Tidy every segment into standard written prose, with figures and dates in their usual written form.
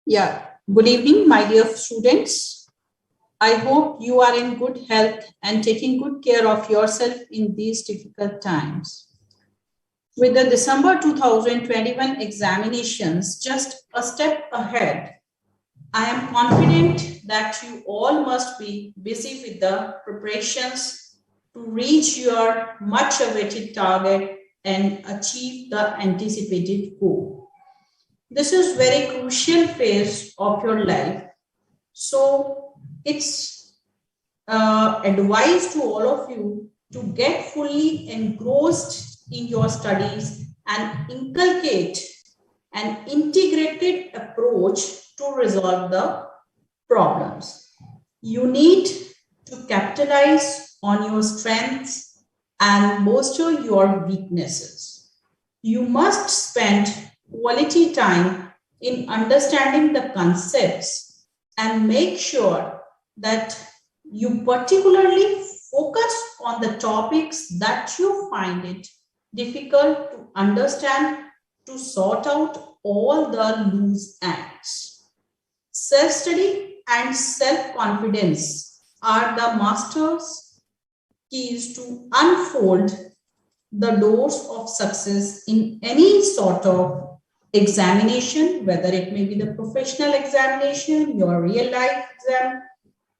Yeah, good evening, my dear students. I hope you are in good health and taking good care of yourself in these difficult times. With the December 2021 examinations just a step ahead, I am confident that you all must be busy with the preparations to reach your much awaited target and achieve the anticipated goal. This is very crucial phase of your life. So it's advised to all of you to get fully engrossed in your studies and inculcate an integrated approach to resolve the problems. You need to capitalize on your strengths and bolster your weaknesses. You must spend quality time in understanding the concepts and make sure that you particularly focus on the topics that you find it difficult to understand to sort out all the loose ends. Self-study and self-confidence are the master's keys to unfold the doors of success in any sort of examination, whether it may be the professional examination, your real life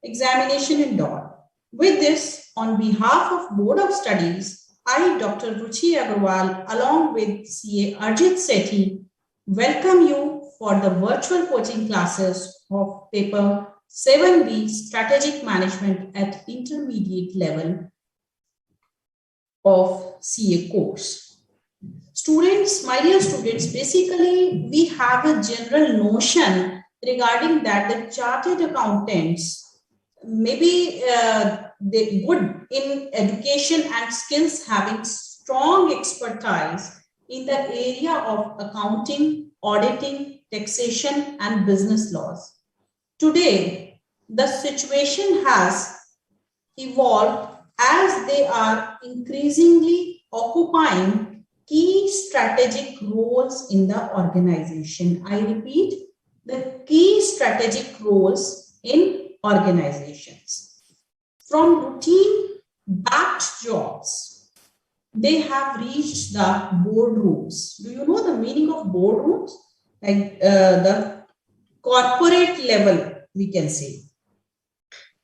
examination and all. With this, on behalf of Board of Studies, I, Dr. Ruchi Agarwal, along with CA Arjit Sethi, welcome you for the virtual coaching classes of Paper-7B Strategic Management at Intermediate Level of CA course. Students, my dear students, basically we have a general notion regarding that the chartered accountants maybe they good in education and skills, having strong expertise in the area of accounting, auditing, taxation and business laws. Today, the situation has evolved as they are increasingly occupying key strategic roles in the organization. I repeat, the key strategic roles in organizations. From routine-backed jobs, they have reached the boardrooms. Do you know the meaning of boardrooms? Like the corporate level, we can say.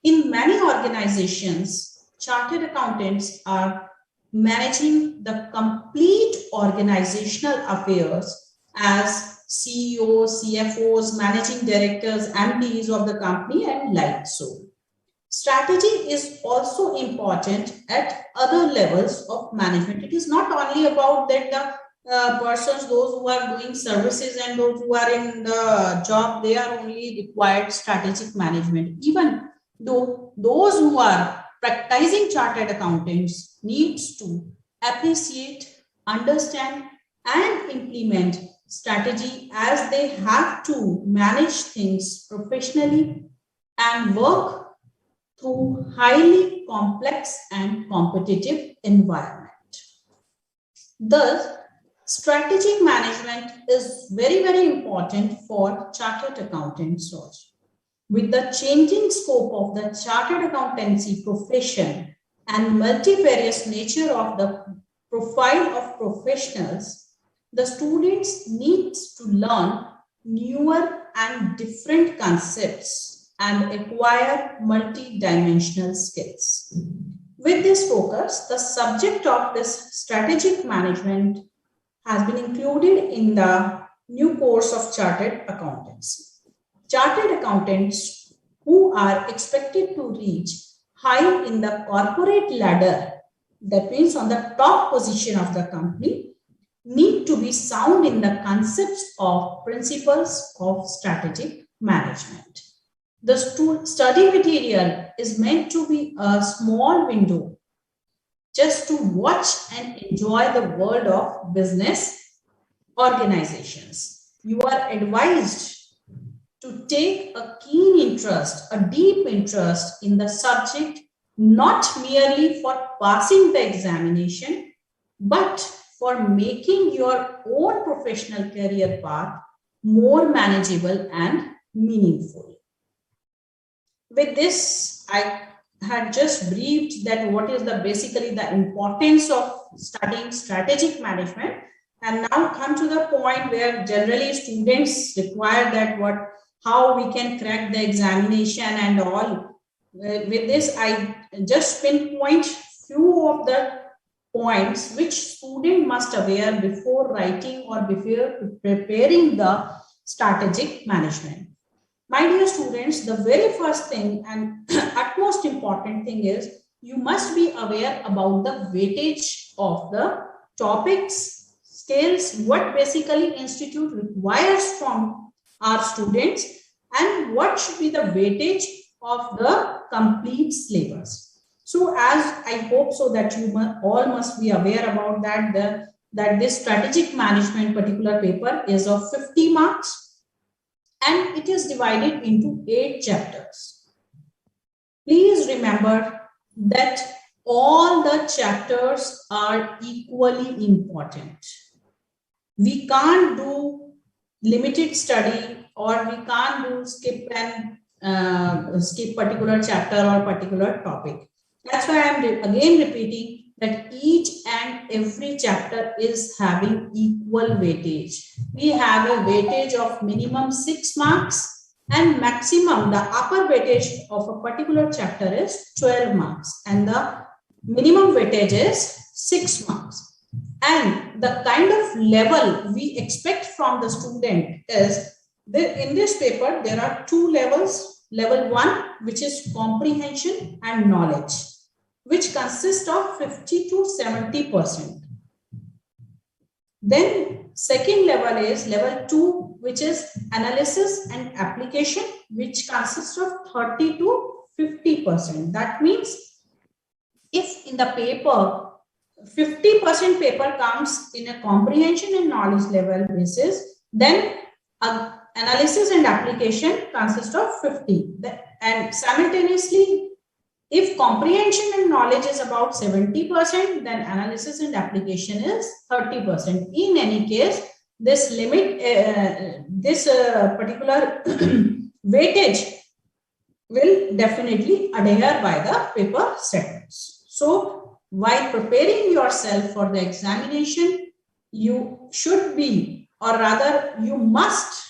In many organizations, chartered accountants are managing the complete organizational affairs as CEOs, CFOs, managing directors, MDs of the company and like so. Strategy is also important at other levels of management. It is not only about that the persons, those who are doing services and those who are in the job, they are only required strategic management. Even though those who are practicing chartered accountants needs to appreciate, understand and implement strategy as they have to manage things professionally and work through highly complex and competitive environment. Thus, strategic management is very, very important for chartered accountants also. With the changing scope of the chartered accountancy profession and multifarious nature of the profile of professionals, the students need to learn newer and different concepts and acquire multi-dimensional skills. With this focus, the subject of this strategic management has been included in the new course of chartered accountancy. Chartered accountants who are expected to reach high in the corporate ladder, that means on the top position of the company, need to be sound in the concepts of principles of strategic management. The study material is meant to be a small window just to watch and enjoy the world of business organizations. You are advised to take a keen interest, a deep interest in the subject, not merely for passing the examination, but for making your own professional career path more manageable and meaningful. With this, I had just briefed that what is basically the importance of studying strategic management, and now come to the point where generally students require that how we can crack the examination and all. With this, I just pinpoint few of the points which student must aware before writing or before preparing the strategic management. My dear students, the very first thing and utmost important thing is you must be aware about the weightage of the topics, skills, what basically institute requires from our students, and what should be the weightage of the complete syllabus. So as I hope so that you all must be aware about that this strategic management particular paper is of 50 marks. And it is divided into 8 chapters. Please remember that all the chapters are equally important. We can't do limited study, or we can't do skip particular chapter or particular topic. That's why I'm again repeating that each and every chapter is having equal weightage. We have a weightage of minimum 6 marks, and maximum, the upper weightage of a particular chapter is 12 marks, and the minimum weightage is 6 marks. And the kind of level we expect from the student is in this paper there are 2 levels. Level 1, which is comprehension and knowledge, which consists of 50 to 70%. Then second level is level 2, which is analysis and application, which consists of 30 to 50%. That means if in the paper 50% paper comes in a comprehension and knowledge level basis, then analysis and application consists of 50. And simultaneously, if comprehension and knowledge is about 70%, then analysis and application is 30%. In any case, this limit, particular weightage will definitely adhere by the paper setters. So, while preparing yourself for the examination, you should be, or rather, you must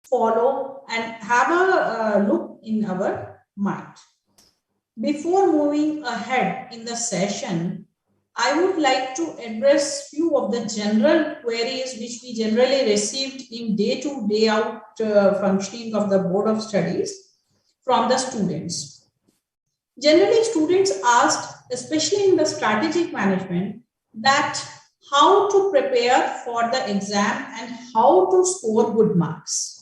follow and have a look in our mind. Before moving ahead in the session, I would like to address few of the general queries which we generally received in day-to-day out functioning of the Board of Studies from the students. Generally, students asked, especially in the strategic management, that how to prepare for the exam and how to score good marks.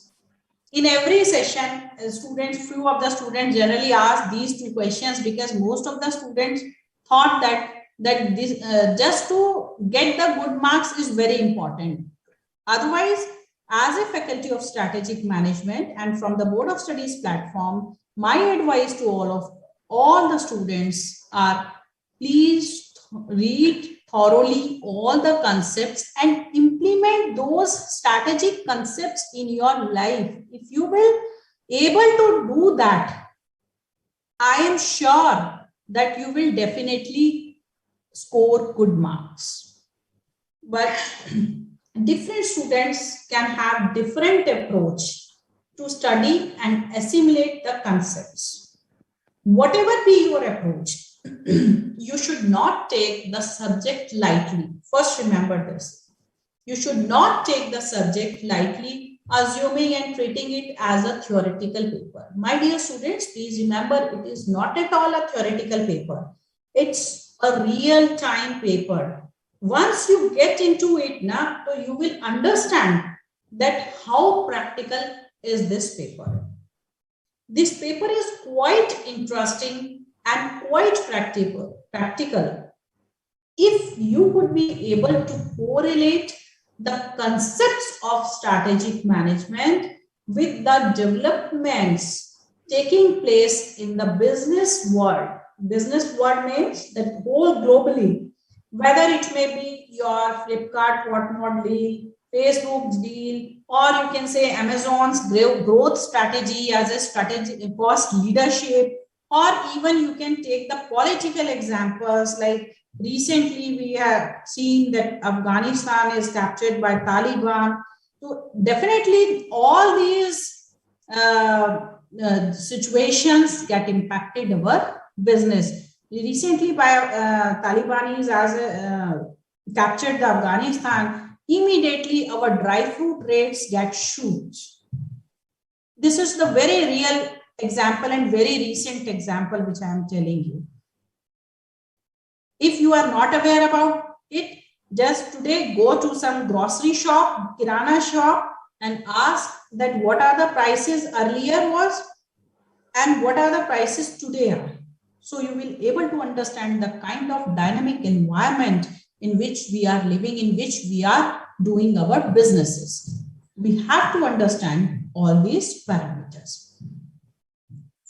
In every session, few of the students generally ask these 2 questions, because most of the students thought that this just to get the good marks is very important. Otherwise, as a faculty of strategic management and from the Board of Studies platform, my advice to all the students are, please read thoroughly all the concepts and implement those strategic concepts in your life. If you will able to do that, I am sure that you will definitely score good marks. But different students can have different approach to study and assimilate the concepts. Whatever be your approach, you should not take the subject lightly. First, remember this. You should not take the subject lightly, assuming and treating it as a theoretical paper. My dear students, please remember, it is not at all a theoretical paper. It's a real-time paper. Once you get into it now, you will understand that how practical is this paper. This paper is quite interesting and quite practical. If you could be able to correlate the concepts of strategic management with the developments taking place in the business world. Business world means that whole globally, whether it may be your Flipkart, Whatnot deal, Facebook's deal, or you can say Amazon's growth strategy as a strategy, cost leadership, or even you can take the political examples like recently we have seen that Afghanistan is captured by Taliban. So definitely all these situations get impacted our business. Recently by Talibanis as captured the Afghanistan, immediately our dry fruit rates get shoot. This is the very real example and very recent example which I am telling you. If you are not aware about it, just today go to some grocery shop, kirana shop, and ask that what are the prices earlier was and what are the prices today are. So you will able to understand the kind of dynamic environment in which we are living, in which we are doing our businesses. We have to understand all these parameters.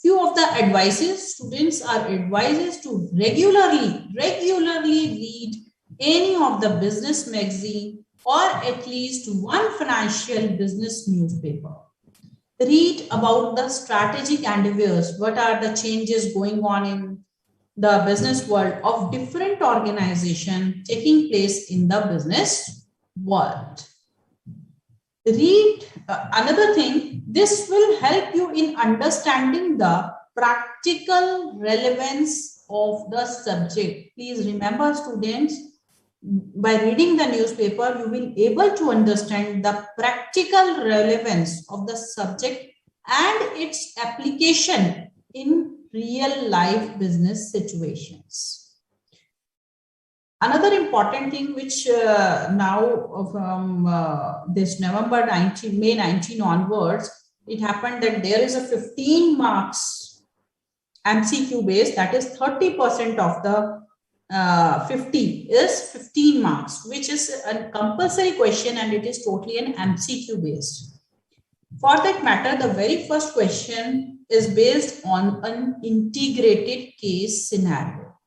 Few of the advices, students are advised to regularly read any of the business magazine or at least one financial business newspaper. Read about the strategic endeavors, what are the changes going on in the business world of different organizations taking place in the business world. Read another thing, this will help you in understanding the practical relevance of the subject. Please remember, students, by reading the newspaper, you will able to understand the practical relevance of the subject and its application in real life business situations. Another important thing which now from this May 19 onwards, it happened that there is a 15 marks MCQ based, that is 30% of the 50 is 15 marks, which is a compulsory question and it is totally an MCQ based. For that matter, the very first question is based on an integrated case scenario.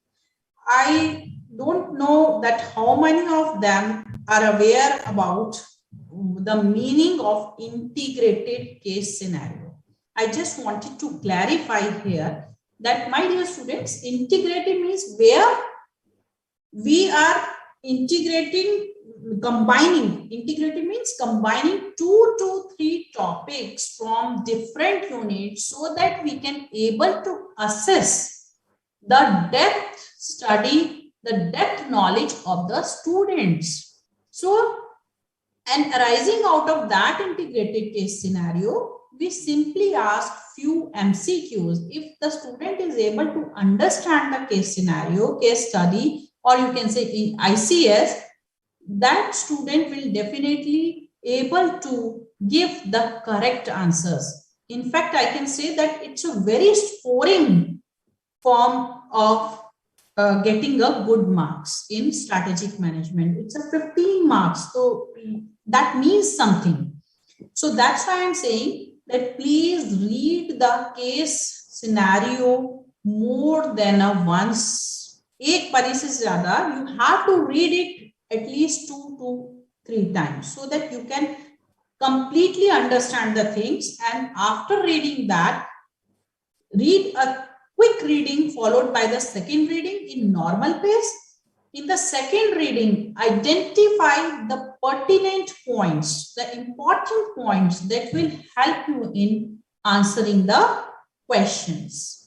I don't know that how many of them are aware about the meaning of integrated case scenario. I just wanted to clarify here that, my dear students, integrated means where we are combining. Integrated means combining 2 to 3 topics from different units so that we can able to assess the depth study, the depth knowledge of the students. So, and arising out of that integrated case scenario, we simply ask few MCQs. If the student is able to understand the case scenario, case study, or you can say in ICS, that student will definitely able to give the correct answers. In fact, I can say that it's a very scoring form of getting a good marks in strategic management. It's a 15 marks, so that means something. So that's why I'm saying that please read the case scenario more than once. एक परी से ज़्यादा, you have to read it at least 2 to 3 times so that you can completely understand the things. And after reading that, read a quick reading followed by the second reading in normal pace. In the second reading, identify the pertinent points, the important points that will help you in answering the questions.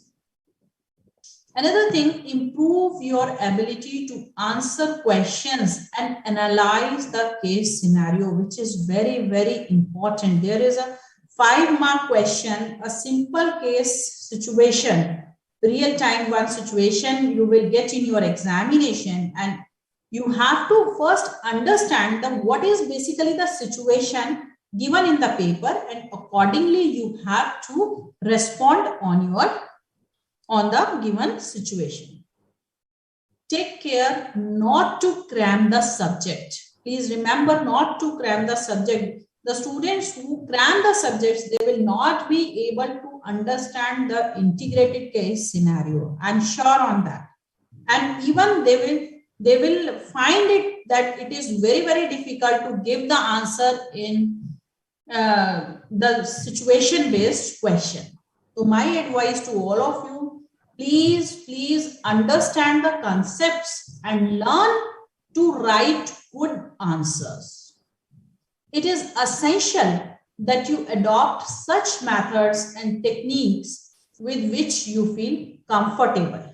Another thing, improve your ability to answer questions and analyze the case scenario, which is very, very important. There is a 5-mark question, a simple case situation, real-time one situation you will get in your examination, and you have to first understand what is basically the situation given in the paper, and accordingly you have to respond on the given situation. Take care not to cram the subject. Please remember not to cram the subject. The students who cram the subjects, they will not be able to understand the integrated case scenario. I'm sure on that. And even they will they will find it that it is very, very difficult to give the answer in the situation-based question. So my advice to all of you, please understand the concepts and learn to write good answers. It is essential that you adopt such methods and techniques with which you feel comfortable.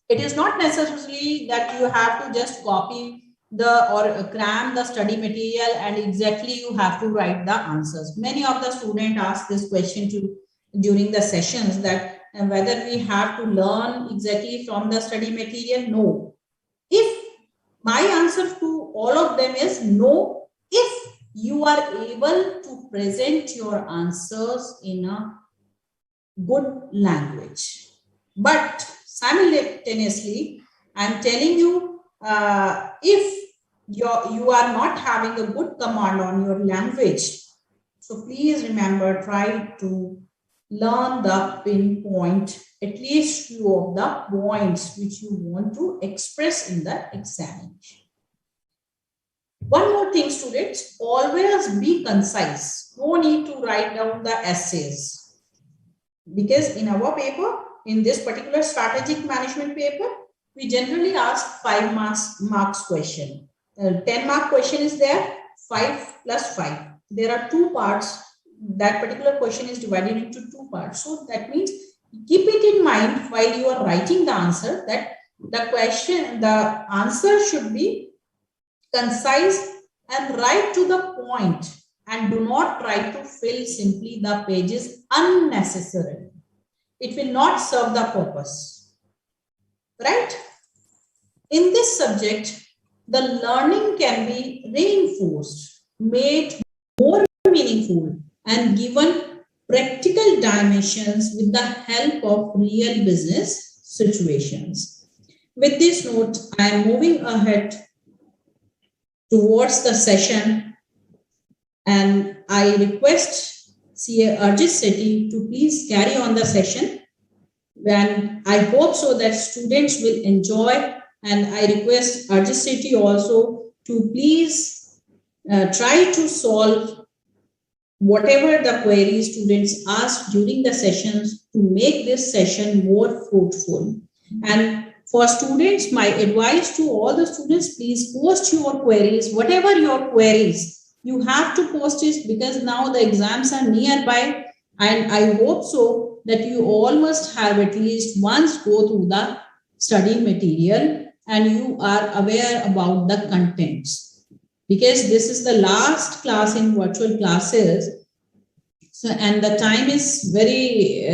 It is not necessarily that you have to just copy or cram the study material and exactly you have to write the answers. Many of the students ask this question during the sessions that whether we have to learn exactly from the study material. No. If my answer to all of them is no, if you are able to present your answers in a good language. But simultaneously, I'm telling you, if you are not having a good command on your language, so please remember, try to learn the pinpoint, at least few of the points which you want to express in the examination. One more thing, students, always be concise. No need to write down the essays. Because in our paper, in this particular strategic management paper, we generally ask 5 marks question. 10 mark question is there, 5 plus 5. There are 2 parts. That particular question is divided into 2 parts. So that means keep it in mind while you are writing the answer that the answer should be concise and right to the point, and do not try to fill simply the pages unnecessarily. It will not serve the purpose, right? In this subject, the learning can be reinforced, made more meaningful, and given practical dimensions with the help of real business situations. With this note, I am moving ahead towards the session, and I request CA Arjit Sethi to please carry on the session, and I hope so that students will enjoy, and I request Arjit Sethi also to please try to solve whatever the queries students ask during the sessions to make this session more fruitful. And for students, my advice to all the students, please post your queries, whatever your queries, you have to post it because now the exams are nearby, and I hope so that you all must have at least once go through the study material and you are aware about the contents, because this is the last class in virtual classes. So, and the time is very,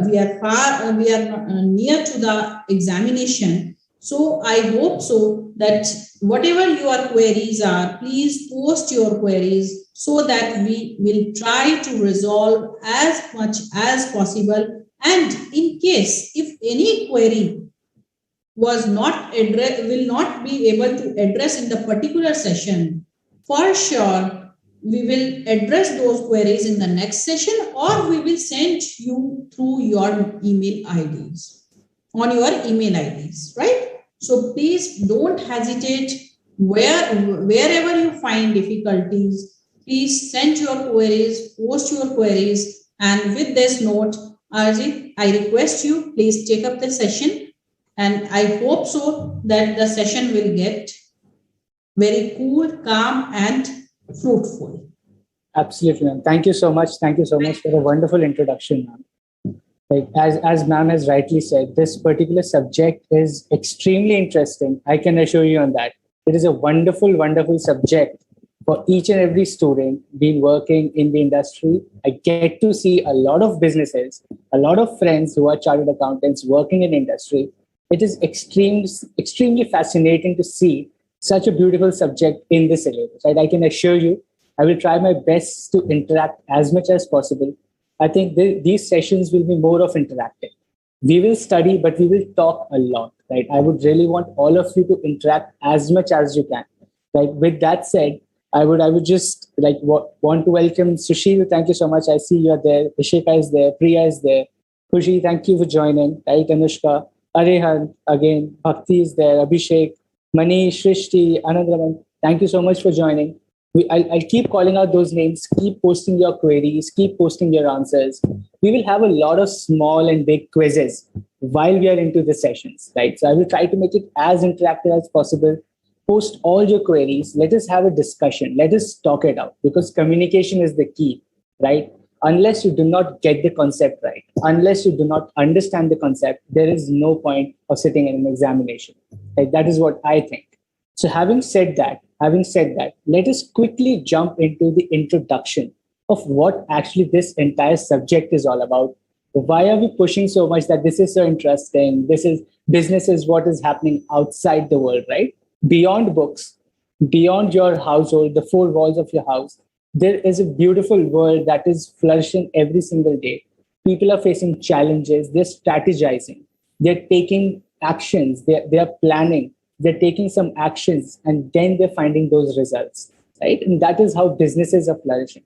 we are near to the examination. So I hope so that whatever your queries are, please post your queries so that we will try to resolve as much as possible. And in case if any query was not will not be able to address in the particular session, for sure we will address those queries in the next session, or we will send you through your email IDs, on your email IDs, right? So please don't hesitate. Wherever you find difficulties, please send your queries, post your queries. And with this note, Arjit, I request you, please take up the session. And I hope so that the session will get very cool, calm, and fruitful. Absolutely, ma'am. Thank you so much. Thank you so much for a wonderful introduction, ma'am. Like as ma'am has rightly said, this particular subject is extremely interesting. I can assure you on that. It is a wonderful, wonderful subject for each and every student been working in the industry. I get to see a lot of businesses, a lot of friends who are chartered accountants working in industry. It is extremely fascinating to see such a beautiful subject in the syllabus. Right? I can assure you, I will try my best to interact as much as possible. I think these sessions will be more of interactive. We will study, but we will talk a lot. Right? I would really want all of you to interact as much as you can. Right? With that said, I would just like want to welcome Sushil. Thank you so much. I see you are there. Ishika is there. Priya is there. Khushi, thank you for joining. Right, Anushka. Arihan, again, Bhakti is there, Abhishek, Manish, Shrishti, Anandraman. Thank you so much for joining. I'll keep calling out those names, keep posting your queries, keep posting your answers. We will have a lot of small and big quizzes while we are into the sessions, right? So I will try to make it as interactive as possible. Post all your queries. Let us have a discussion. Let us talk it out because communication is the key, right? Unless you do not get the concept right, unless you do not understand the concept, there is no point of sitting in an examination. Like that is what I think. So having said that, let us quickly jump into the introduction of what actually this entire subject is all about. Why are we pushing so much that this is so interesting? This is business is what is happening outside the world, right? Beyond books, beyond your household, the four walls of your house, there is a beautiful world that is flourishing every single day. People are facing challenges, they're strategizing, they're taking actions, they're planning, they're taking some actions, and then they're finding those results, right? And that is how businesses are flourishing.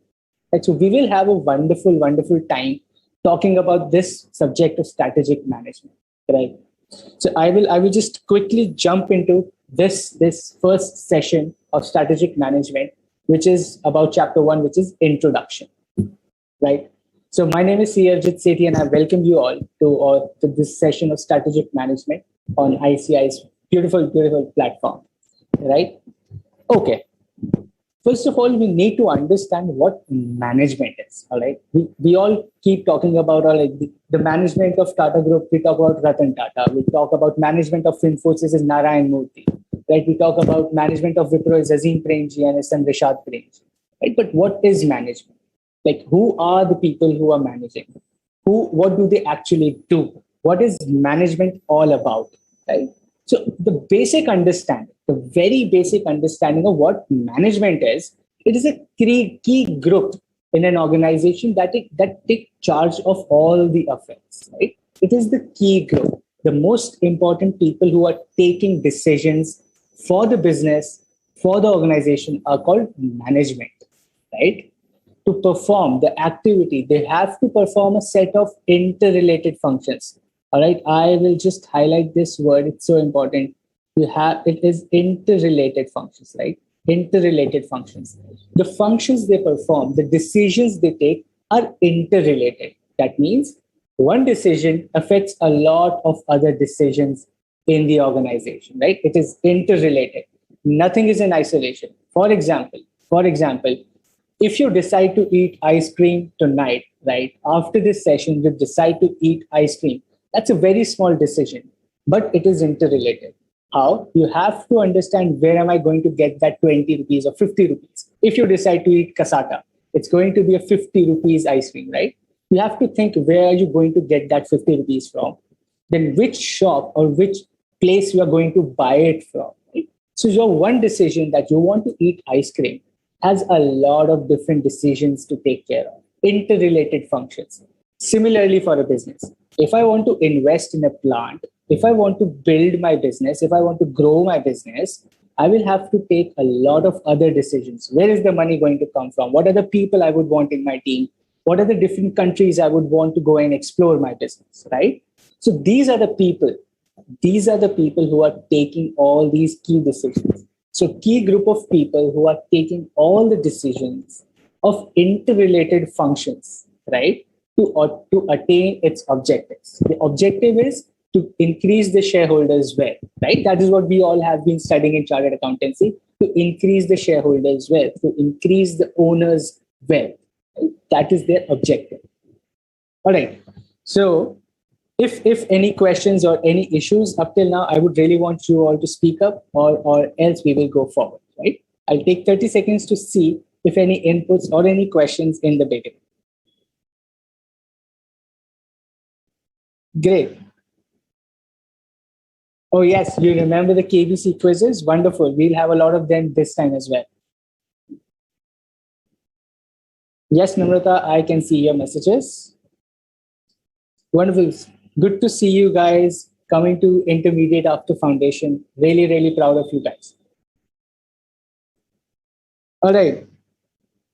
Right? So we will have a wonderful, wonderful time talking about this subject of strategic management, right? So I will just quickly jump into this first session of strategic management, which is about chapter one, which is introduction, right? So my name is Sierjit Sethi, and I welcome you all to this session of strategic management on ICAI's beautiful, beautiful platform, right? Okay. First of all, we need to understand what management is. All right. We all keep talking about like the management of Tata Group. We talk about Ratan Tata. We talk about management of Infosys is Narayan Murthy. Right. We talk about management of Wipro is Azim Premji and his son Rishad Premji. Right. But what is management? Like who are the people who are managing? What do they actually do? What is management all about? Right. So the basic understanding, the very basic understanding of what management is, it is a key group in an organization that take charge of all the affairs, right? It is the key group, the most important people who are taking decisions for the business, for the organization are called management, right? To perform the activity, they have to perform a set of interrelated functions. All right, I will just highlight this word. It's so important. It is interrelated functions, right? Interrelated functions. The functions they perform, the decisions they take are interrelated. That means one decision affects a lot of other decisions in the organization, right? It is interrelated. Nothing is in isolation. For example, if you decide to eat ice cream tonight, right? After this session, you decide to eat ice cream. That's a very small decision, but it is interrelated. How? You have to understand where am I going to get that 20 rupees or 50 rupees. If you decide to eat kasata, it's going to be a 50 rupees ice cream, right? You have to think where are you going to get that 50 rupees from? Then which shop or which place you are going to buy it from, right? So your one decision that you want to eat ice cream has a lot of different decisions to take care of, interrelated functions. Similarly, for a business, if I want to invest in a plant, if I want to build my business, if I want to grow my business, I will have to take a lot of other decisions. Where is the money going to come from? What are the people I would want in my team? What are the different countries I would want to go and explore my business, right? So these are the people. These are the people who are taking all these key decisions. So key group of people who are taking all the decisions of interrelated functions, right? To attain its objectives. The objective is to increase the shareholders' wealth, right? That is what we all have been studying in chartered accountancy, to increase the shareholders' wealth, to increase the owner's wealth. Right? That is their objective. All right. So if any questions or any issues up till now, I would really want you all to speak up or else we will go forward, right? I'll take 30 seconds to see if any inputs or any questions in the beginning. Great. Oh, yes, you remember the KBC quizzes? Wonderful. We'll have a lot of them this time as well. Yes, Namrata, I can see your messages. Wonderful. Good to see you guys coming to intermediate after foundation. Really, really proud of you guys. All right.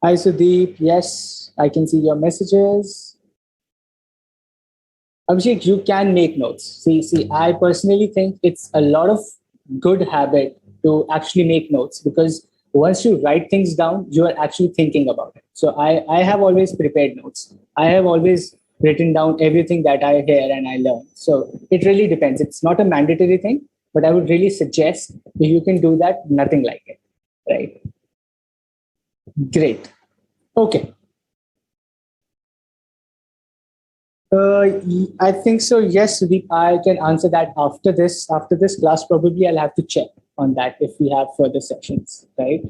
Hi, Sudeep. Yes, I can see your messages. Abhishek, you can make notes. See, I personally think it's a lot of good habit to actually make notes, because once you write things down, you are actually thinking about it. So I have always prepared notes. I have always written down everything that I hear and I learn. So it really depends. It's not a mandatory thing, but I would really suggest if you can do that, nothing like it. Right? Great. Okay. I think so. Yes, I can answer that after this. After this class, probably I'll have to check on that if we have further sessions. Right.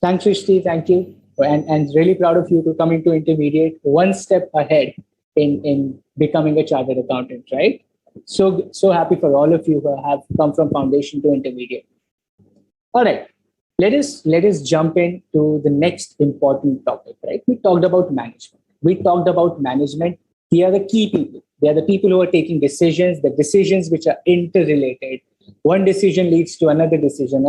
Thanks, Srishti. Thank you, and really proud of you to come into intermediate one step ahead in becoming a chartered accountant. Right. So happy for all of you who have come from foundation to intermediate. All right. Let us jump into the next important topic, right? We talked about management. We talked about management. They are the key people. They are the people who are taking decisions, the decisions which are interrelated. One decision leads to another decision,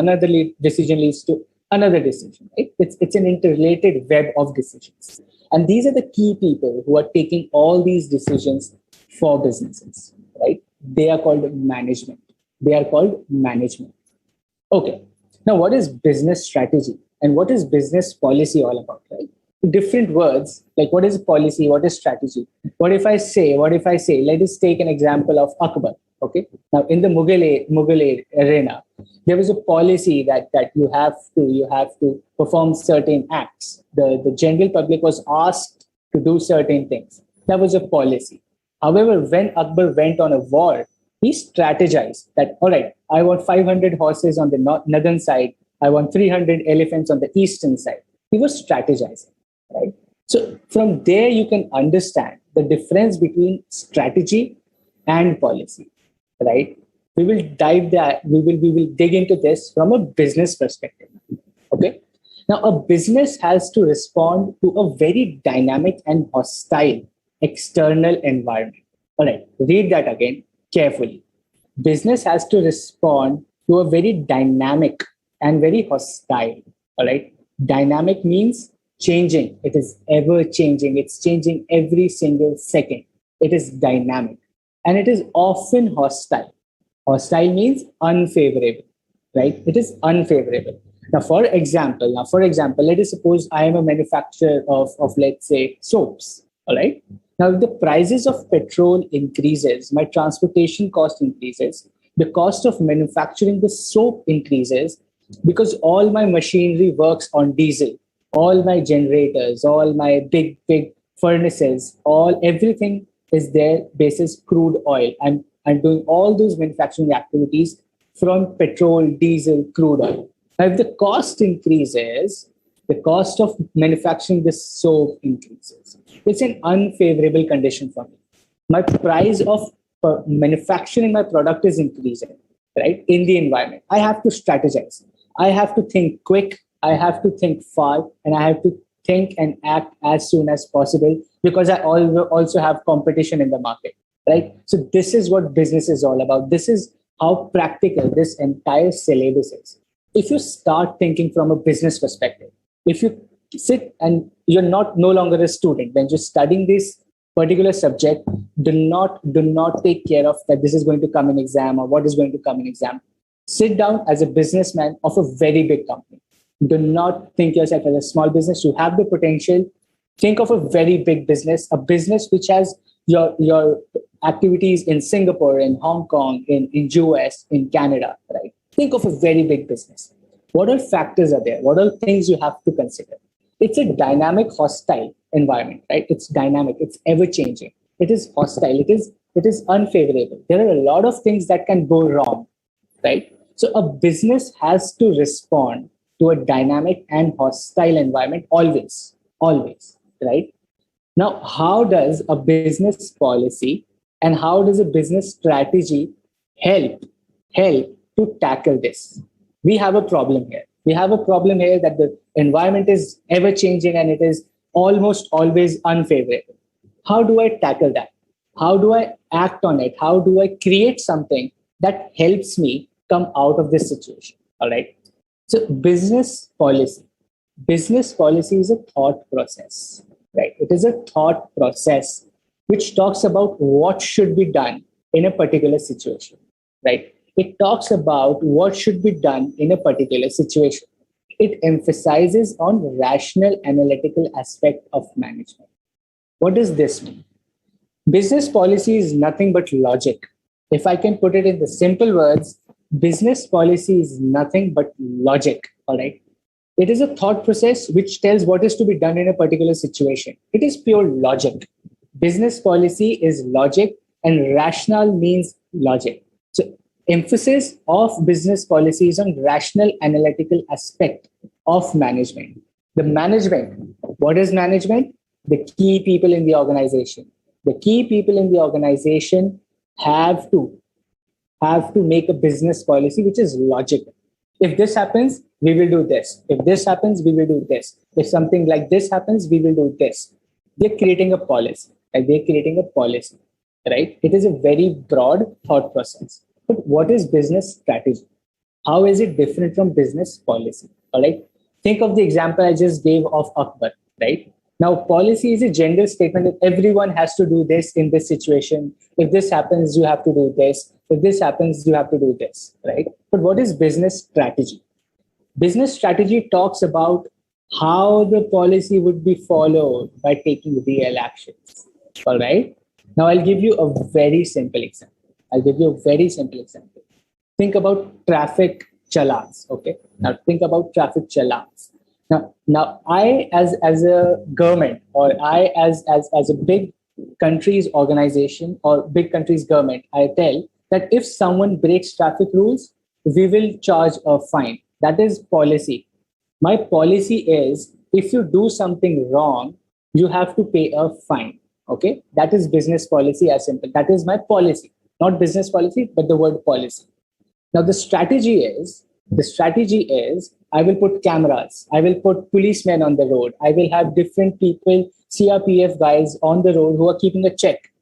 decision leads to another decision, right? It's an interrelated web of decisions. And these are the key people who are taking all these decisions for businesses, right? They are called management. They are called management. Okay. Now, what is business strategy and what is business policy all about, right? Different words, like what is policy, what is strategy? What if I say, let us take an example of Akbar. Okay. Now, in the Mughal arena, there was a policy that you have to perform certain acts. The general public was asked to do certain things. That was a policy. However, when Akbar went on a war, he strategized that, all right, I want 500 horses on the northern side. I want 300 elephants on the eastern side. He was strategizing, right? So from there, you can understand the difference between strategy and policy, right? We will dig into this from a business perspective. Okay. Now, a business has to respond to a very dynamic and hostile external environment. All right, read that again carefully. Business has to respond to a very dynamic and very hostile. All right. Dynamic means changing. It is ever changing. It's changing every single second. It is dynamic. And it is often hostile. Hostile means unfavorable, right? It is unfavorable. For example, let us suppose I am a manufacturer of let's say soaps. All right. Now, if the prices of petrol increases, my transportation cost increases, the cost of manufacturing the soap increases, because all my machinery works on diesel, all my generators, all my big furnaces, everything is there basis crude oil. I'm doing all those manufacturing activities from petrol, diesel, crude oil. Now, if the cost increases, the cost of manufacturing this soap increases. It's an unfavorable condition for me. My price of manufacturing my product is increasing, right? In the environment, I have to strategize. I have to think quick. I have to think far, and I have to think and act as soon as possible, because I also have competition in the market, right? So this is what business is all about. This is how practical this entire syllabus is. If you start thinking from a business perspective, if you sit and you're not no longer a student when you're studying this particular subject, do not take care of that this is going to come in exam or what is going to come in exam. Sit down as a businessman of a very big company. Do not think yourself as a small business. You have the potential. Think of a very big business, a business which has your activities in Singapore, in Hong Kong, in US, in Canada, right? Think of a very big business. What all factors are there? What all things you have to consider? It's a dynamic, hostile environment, right? It's dynamic. It's ever changing. It is hostile. It is unfavorable. There are a lot of things that can go wrong, right? So a business has to respond to a dynamic and hostile environment always, right? Now, how does a business policy and how does a business strategy help to tackle this? We have a problem here. We have a problem here that the environment is ever changing and it is almost always unfavorable. How do I tackle that? How do I act on it? How do I create something that helps me come out of this situation? All right. So business policy is a thought process, right? It is a thought process which talks about what should be done in a particular situation, right? It talks about what should be done in a particular situation. It emphasizes on rational analytical aspect of management. What does this mean? Business policy is nothing but logic. If I can put it in the simple words, business policy is nothing but logic, all right? It is a thought process which tells what is to be done in a particular situation. It is pure logic. Business policy is logic and rational means logic. So emphasis of business policy is on rational analytical aspect of management. The management, what is management? The key people in the organization. The key people in the organization have to make a business policy which is logical. If this happens, we will do this. If this happens, we will do this. If something like this happens, we will do this. They're creating a policy. Like they're creating a policy, right? It is a very broad thought process. But what is business strategy? How is it different from business policy? All right. Think of the example I just gave of Akbar, right? Now, policy is a general statement that everyone has to do this in this situation. If this happens, you have to do this. If this happens, you have to do this, right? But what is business strategy? Business strategy talks about how the policy would be followed by taking real actions. All right. Now, I'll give you a very simple example. Think about traffic challans. Okay. Now, think about traffic challans. Now, I as a government, or I as a big country's organization or big country's government, I tell that if someone breaks traffic rules, we will charge a fine. That is policy. My policy is if you do something wrong, you have to pay a fine. Okay, that is business policy as simple. That is my policy, not business policy, but the word policy. Now the strategy is I will put cameras, I will put policemen on the road, I will have different people, CRPF guys on the road who are keeping a check,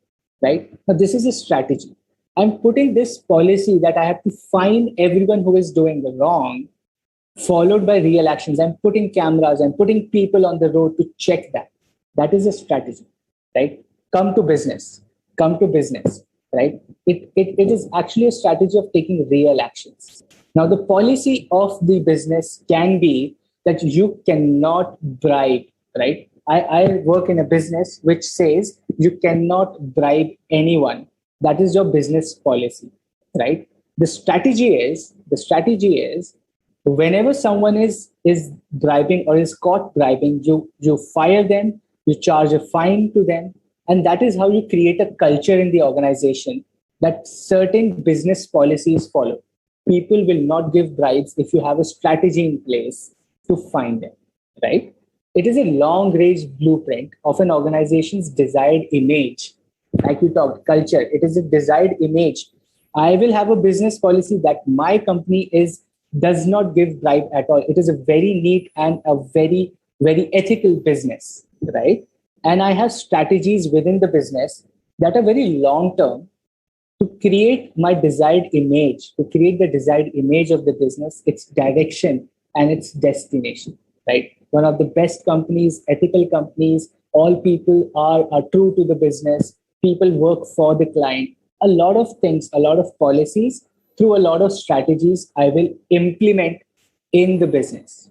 right? Now this is a strategy. I'm putting this policy that I have to fine everyone who is doing the wrong, followed by real actions. I'm putting cameras, I'm putting people on the road to check that. That is a strategy, right? Come to business, right? It is actually a strategy of taking real actions. Now, the policy of the business can be that you cannot bribe, right? I work in a business which says you cannot bribe anyone. That is your business policy, right? The strategy is whenever someone is bribing or is caught bribing, you fire them, you charge a fine to them, and that is how you create a culture in the organization that certain business policies follow. People will not give bribes if you have a strategy in place to find them, right? It is a long range blueprint of an organization's desired image. Like we talked, culture, it is a desired image. I will have a business policy that my company does not give bribe at all. It is a very neat and a very, very ethical business, right? And I have strategies within the business that are very long term to create my desired image, to create the desired image of the business, its direction and its destination, right? One of the best companies, ethical companies, all people are true to the business, people work for the client. A lot of things, a lot of policies, through a lot of strategies, I will implement in the business.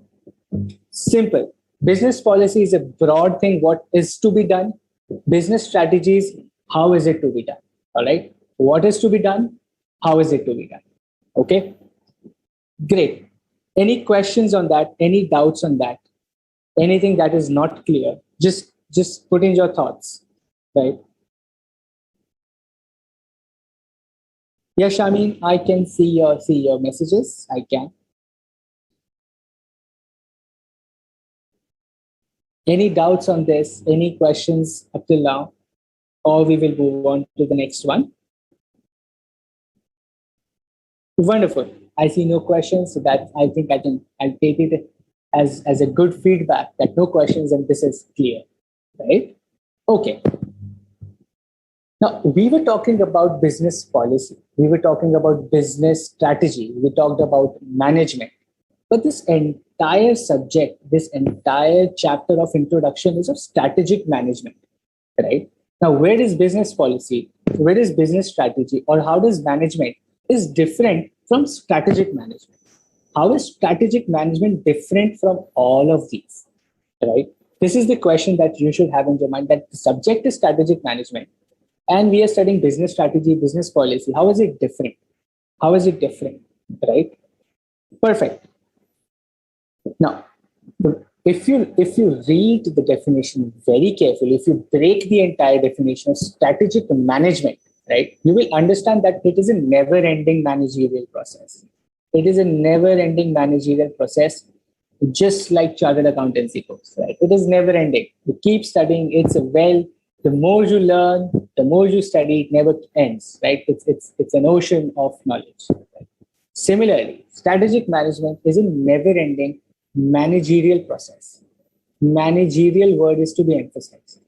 Simple. Business policy is a broad thing, what is to be done. Business strategies, how is it to be done? All right. What is to be done? How is it to be done? Okay. Great. Any questions on that? Any doubts on that? Anything that is not clear? Just put in your thoughts, right? Yes, Shamin, I can see your messages. I can. Any doubts on this? Any questions up till now? Or we will move on to the next one. Wonderful. I see no questions. So that I think I'll take it as a good feedback that no questions and this is clear, right? Okay. Now, we were talking about business policy. We were talking about business strategy. We talked about management. But this entire subject, this entire chapter of introduction is of strategic management, right? Now, where is business policy? Where is business strategy? Or how does management is different from strategic management? How is strategic management different from all of these? Right? This is the question that you should have in your mind, that the subject is strategic management and we are studying business strategy, business policy. How is it different? How is it different? Right? Perfect. Now, if you read the definition very carefully, if you break the entire definition of strategic management, right, you will understand that it is a never-ending managerial process. It is a never-ending managerial process, just like chartered accountancy course, right? It is never-ending. You keep studying. It's a well. The more you learn, the more you study. It never ends, right? It's an ocean of knowledge. Right? Similarly, strategic management is a never-ending managerial process. Managerial word is to be emphasized.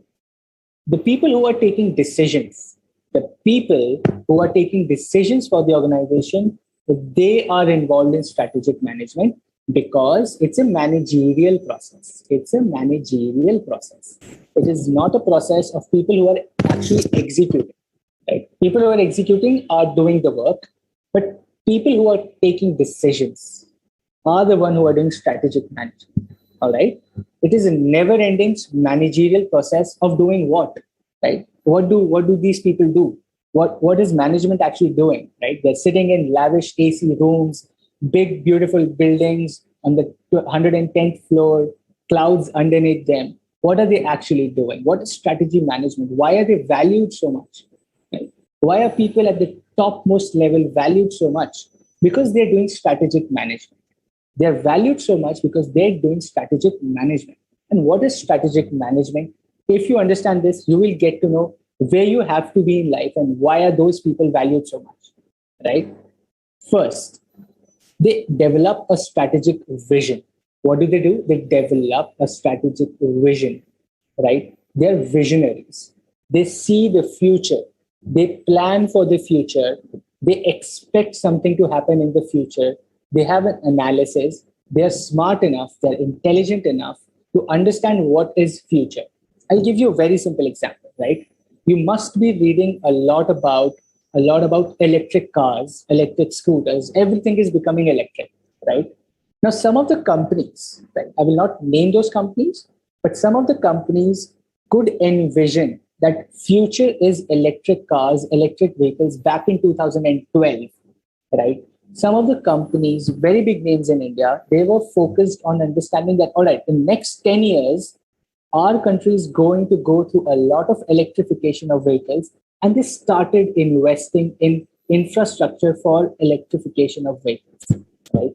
The people who are taking decisions, the people who are taking decisions for the organization, they are involved in strategic management because it's a managerial process. It's a managerial process. It is not a process of people who are actually executing. Right? People who are executing are doing the work, but people who are taking decisions are the one who are doing strategic management. All right. It is a never-ending managerial process of doing what? Right? What do these people do? What is management actually doing? Right? They're sitting in lavish AC rooms, big beautiful buildings on the 110th floor, clouds underneath them. What are they actually doing? What is strategy management? Why are they valued so much? Right? Why are people at the topmost level valued so much? Because they're doing strategic management. They're valued so much because they're doing strategic management. And what is strategic management? If you understand this, you will get to know where you have to be in life and why are those people valued so much, right? First, they develop a strategic vision. What do? They develop a strategic vision, right? They're visionaries. They see the future. They plan for the future. They expect something to happen in the future. They have an analysis. They're smart enough. They're intelligent enough to understand what is future. I'll give you a very simple example, right? You must be reading a lot about electric cars, electric scooters. Everything is becoming electric, right? Now, some of the companies, right, I will not name those companies, but some of the companies could envision that future is electric cars, electric vehicles back in 2012, right? Some of the companies, very big names in India, they were focused on understanding that, all right, in next 10 years, our country is going to go through a lot of electrification of vehicles, and they started investing in infrastructure for electrification of vehicles, right?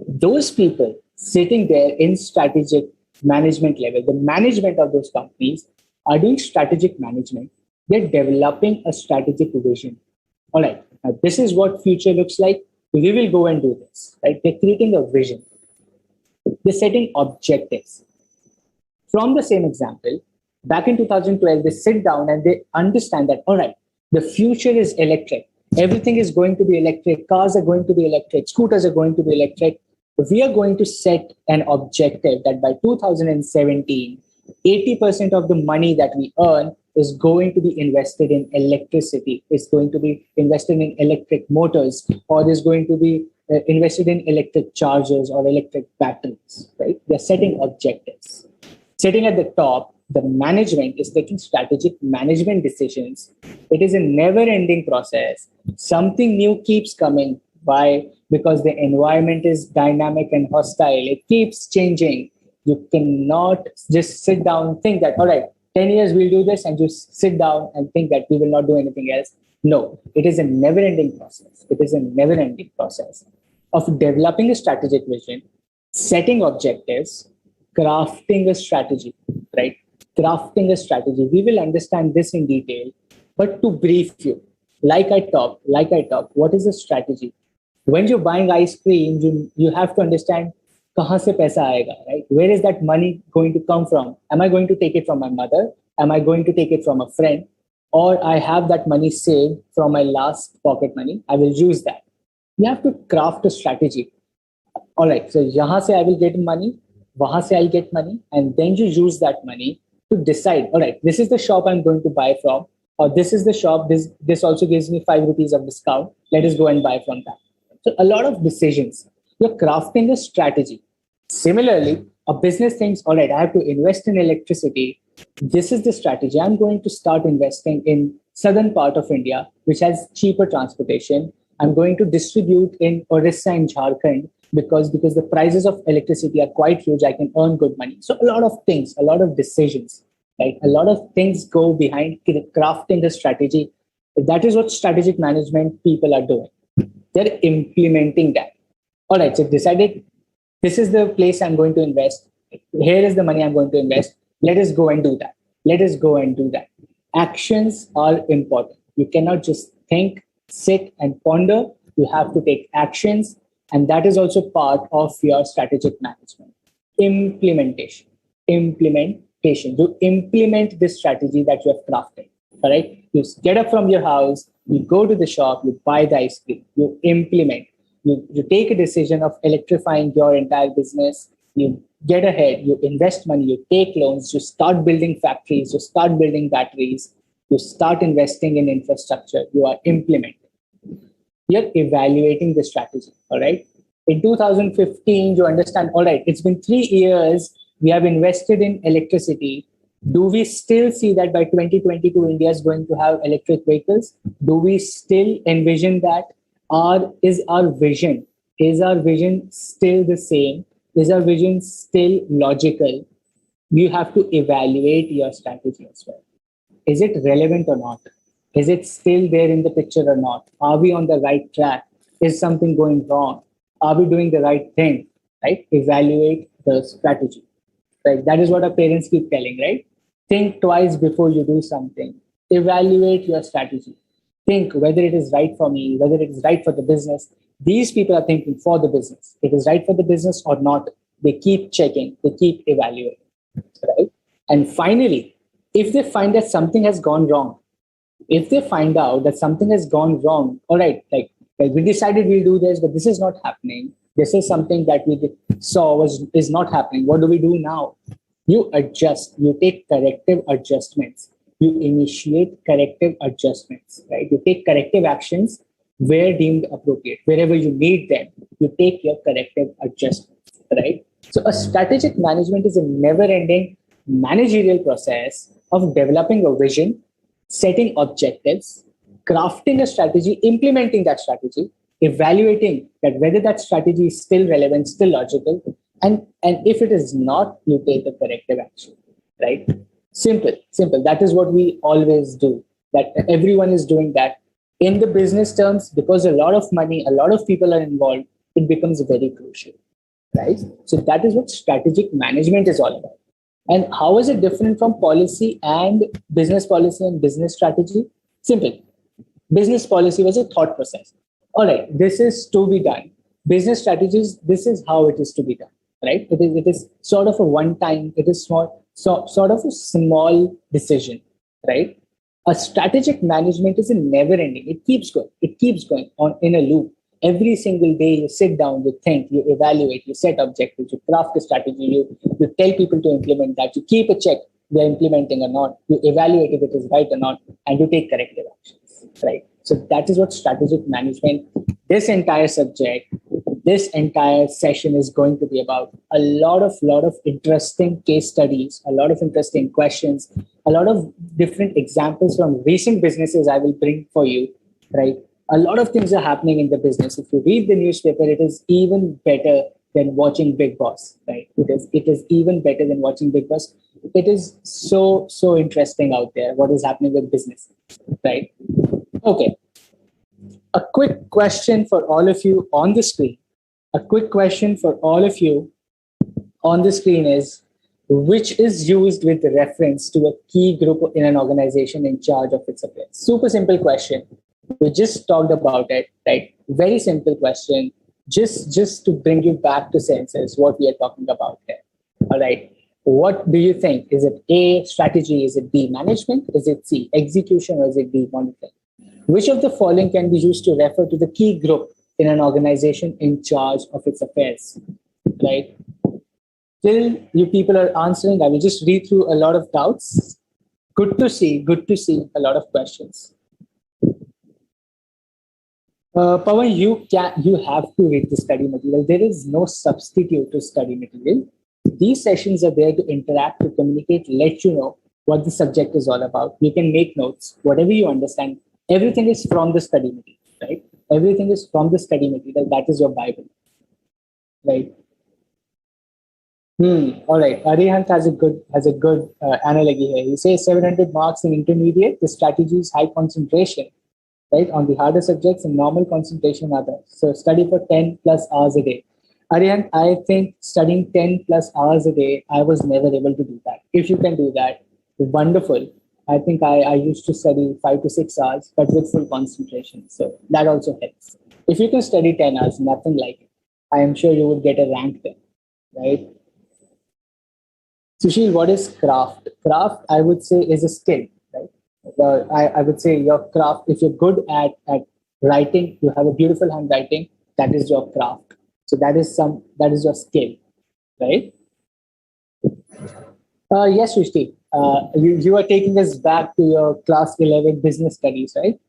Those people sitting there in strategic management level, the management of those companies are doing strategic management. They're developing a strategic vision. All right, now this is what future looks like. We will go and do this, right? They're creating a vision. They're setting objectives. From the same example, back in 2012, they sit down and they understand that, all right, the future is electric. Everything is going to be electric. Cars are going to be electric. Scooters are going to be electric. We are going to set an objective that by 2017, 80% of the money that we earn is going to be invested in electricity. It's going to be invested in electric motors, or is going to be invested in electric chargers or electric batteries, right? They're setting objectives. Sitting at the top, the management is taking strategic management decisions. It is a never-ending process. Something new keeps coming by because the environment is dynamic and hostile. It keeps changing. You cannot just sit down and think that, all right, 10 years we'll do this, and just sit down and think that we will not do anything else. No, it is a never-ending process. It is a never-ending process of developing a strategic vision, setting objectives, crafting a strategy, right? Crafting a strategy. We will understand this in detail, but to brief you, like I talked, what is a strategy? When you're buying ice cream, you have to understand kahan se paisa aayega, right? Where is that money going to come from? Am I going to take it from my mother? Am I going to take it from a friend? Or I have that money saved from my last pocket money. I will use that. You have to craft a strategy. All right, so yahan se I will get money, wahan se I'll get money, and then you use that money to decide, all right, this is the shop I'm going to buy from, or this is the shop, this also gives me 5 rupees of discount. Let us go and buy from that. So a lot of decisions. You're crafting a strategy. Similarly, a business thinks, all right, I have to invest in electricity. This is the strategy. I'm going to start investing in southern part of India, which has cheaper transportation. I'm going to distribute in Orissa and Jharkhand because the prices of electricity are quite huge. I can earn good money. So a lot of things, a lot of decisions, right? A lot of things go behind crafting the strategy. That is what strategic management people are doing. They're implementing that. All right, so decided this is the place I'm going to invest. Here is the money I'm going to invest. Let us go and do that. Let us go and do that. Actions are important. You cannot just think, sit, and ponder. You have to take actions. And that is also part of your strategic management. Implementation. Implementation. You implement this strategy that you have crafted. All right. You get up from your house, you go to the shop, you buy the ice cream, you implement. You take a decision of electrifying your entire business. You get ahead, you invest money, you take loans, you start building factories, you start building batteries, you start investing in infrastructure, you are implementing. You're evaluating the strategy, all right? In 2015, you understand, all right, it's been 3 years, we have invested in electricity. Do we still see that by 2022, India is going to have electric vehicles? Do we still envision that? Is our vision still the same? Is our vision still logical? You have to evaluate your strategy as well. Is it relevant or not? Is it still there in the picture or not? Are we on the right track? Is something going wrong? Are we doing the right thing? Right? Evaluate the strategy. Right? That is what our parents keep telling, right? Think twice before you do something. Evaluate your strategy. Think whether it is right for me, whether it is right for the business. These people are thinking for the business. It is right for the business or not. They keep checking, they keep evaluating, right? And finally, if they find that something has gone wrong, if they find out that something has gone wrong, all right, like we decided we'll do this, but this is not happening. This is something that we saw is not happening. What do we do now? You adjust, you take corrective adjustments. You initiate corrective adjustments, right? You take corrective actions where deemed appropriate. Wherever you need them, you take your corrective adjustments, right? So a strategic management is a never-ending managerial process of developing a vision, setting objectives, crafting a strategy, implementing that strategy, evaluating that whether that strategy is still relevant, still logical, and if it is not, you take a corrective action, right? Simple. That is what we always do. That everyone is doing that. In the business terms, because a lot of money, a lot of people are involved, it becomes very crucial, right? So that is what strategic management is all about. And how is it different from policy and business strategy? Simple. Business policy was a thought process. All right, this is to be done. Business strategies, this is how it is to be done, right? It is sort of a one-time, it is sort of a small decision, right? A strategic management is a never-ending. It keeps going on in a loop. Every single day you sit down, you think, you evaluate, you set objectives, you craft a strategy, you tell people to implement that, you keep a check, they're implementing or not, you evaluate if it is right or not, and you take corrective actions, right? So that is what strategic management, this entire subject, this entire session is going to be about. A lot of interesting case studies, a lot of interesting questions, a lot of different examples from recent businesses I will bring for you, right? A lot of things are happening in the business. If you read the newspaper, it is even better than watching Big Boss, right? It is even better than watching Big Boss. It is so interesting out there, what is happening with business, right? Okay. A quick question for all of you on the screen. A quick question for all of you on the screen is, which is used with reference to a key group in an organization in charge of its affairs? Super simple question. We just talked about it, right? Very simple question. Just to bring you back to senses, what we are talking about here. All right. What do you think? Is it A, strategy? Is it B, management? Is it C, execution? Or is it D, monitoring? Which of the following can be used to refer to the key group in an organization in charge of its affairs, right? Till you people are answering, I will just read through a lot of doubts. Good to see a lot of questions. Pawan, you have to read the study material. There is no substitute to study material. These sessions are there to interact, to communicate, let you know what the subject is all about. You can make notes, whatever you understand. Everything is from the study material, right? Everything is from the study material. That is your Bible, right? All right. Arihant has a good analogy here. He says 700 marks in intermediate. The strategy is high concentration, right? On the harder subjects and normal concentration others. So study for 10 plus hours a day. Arihant, I think studying 10 plus hours a day, I was never able to do that. If you can do that, wonderful. I think I used to study 5 to 6 hours, but with full concentration. So that also helps. If you can study 10 hours, nothing like it, I am sure you would get a rank there, right? Sushil, what is craft? Craft, I would say, is a skill, right? I would say your craft, if you're good at writing, you have a beautiful handwriting, that is your craft. So that is your skill, right? Yes, Srishti. You are taking us back to your class 11 business studies, right?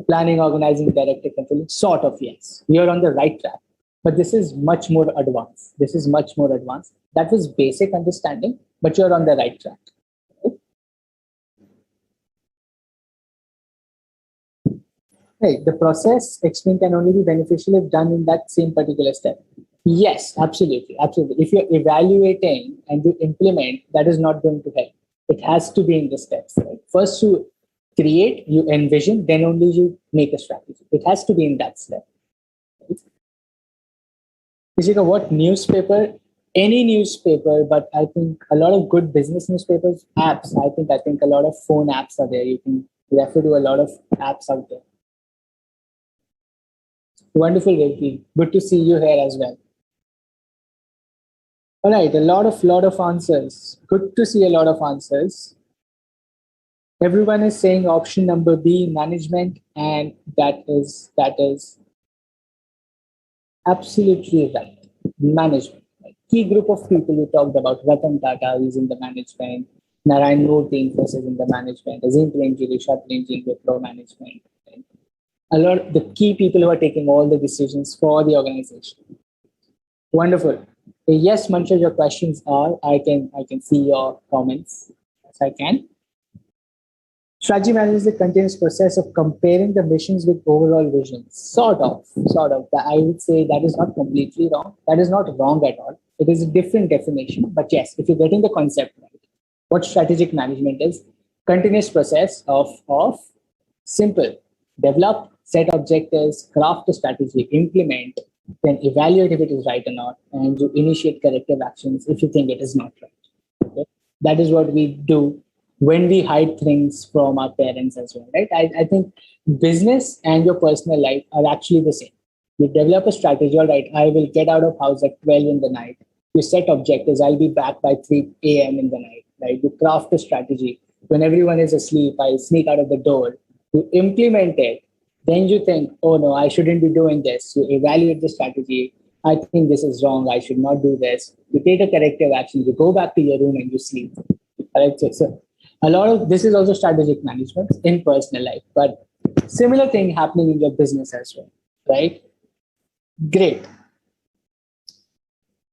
Planning, organizing, director, controlling. Sort of, yes. You're on the right track. But this is much more advanced. This is much more advanced. That was basic understanding, but you're on the right track. Right. The process explain can only be beneficial if done in that same particular step. Yes, absolutely. Absolutely. If you're evaluating and you implement, that is not going to help. It has to be in the steps. Right? First, you create, you envision, then only you make a strategy. It has to be in that step. Right? Ishika, what newspaper? Any newspaper, but I think a lot of good business newspapers, apps. I think a lot of phone apps are there. You can refer to a lot of apps out there. Wonderful, Ricky. Good to see you here as well. All right, a lot of answers. Good to see a lot of answers. Everyone is saying option number B, management, and that is absolutely right. Management. Right. Key group of people you talked about, Ratan Tata is in the management, Narayan Murthy Infosys in the management, Azim Premji, Premji, Wipro management. Right. A lot of the key people who are taking all the decisions for the organization. Wonderful. Yes, Manshur, your questions are. I can see your comments. Yes, I can. Strategy management is the continuous process of comparing the missions with overall visions. Sort of. I would say that is not completely wrong. That is not wrong at all. It is a different definition. But yes, if you're getting the concept right, what strategic management is, continuous process of simple, develop, set objectives, craft a strategy, implement, then evaluate if it is right or not, and you initiate corrective actions if you think it is not right. Okay? That is what we do when we hide things from our parents as well, right? I think business and your personal life are actually the same. You develop a strategy, all right, I will get out of house at 12 in the night. You set objectives, I'll be back by 3 a.m. in the night, right? You craft a strategy. When everyone is asleep, I sneak out of the door. You implement it. Then you think, oh no, I shouldn't be doing this. You evaluate the strategy. I think this is wrong. I should not do this. You take a corrective action. You go back to your room and you sleep. Right? So a lot of this is also strategic management in personal life, but similar thing happening in your business as well, right? Great.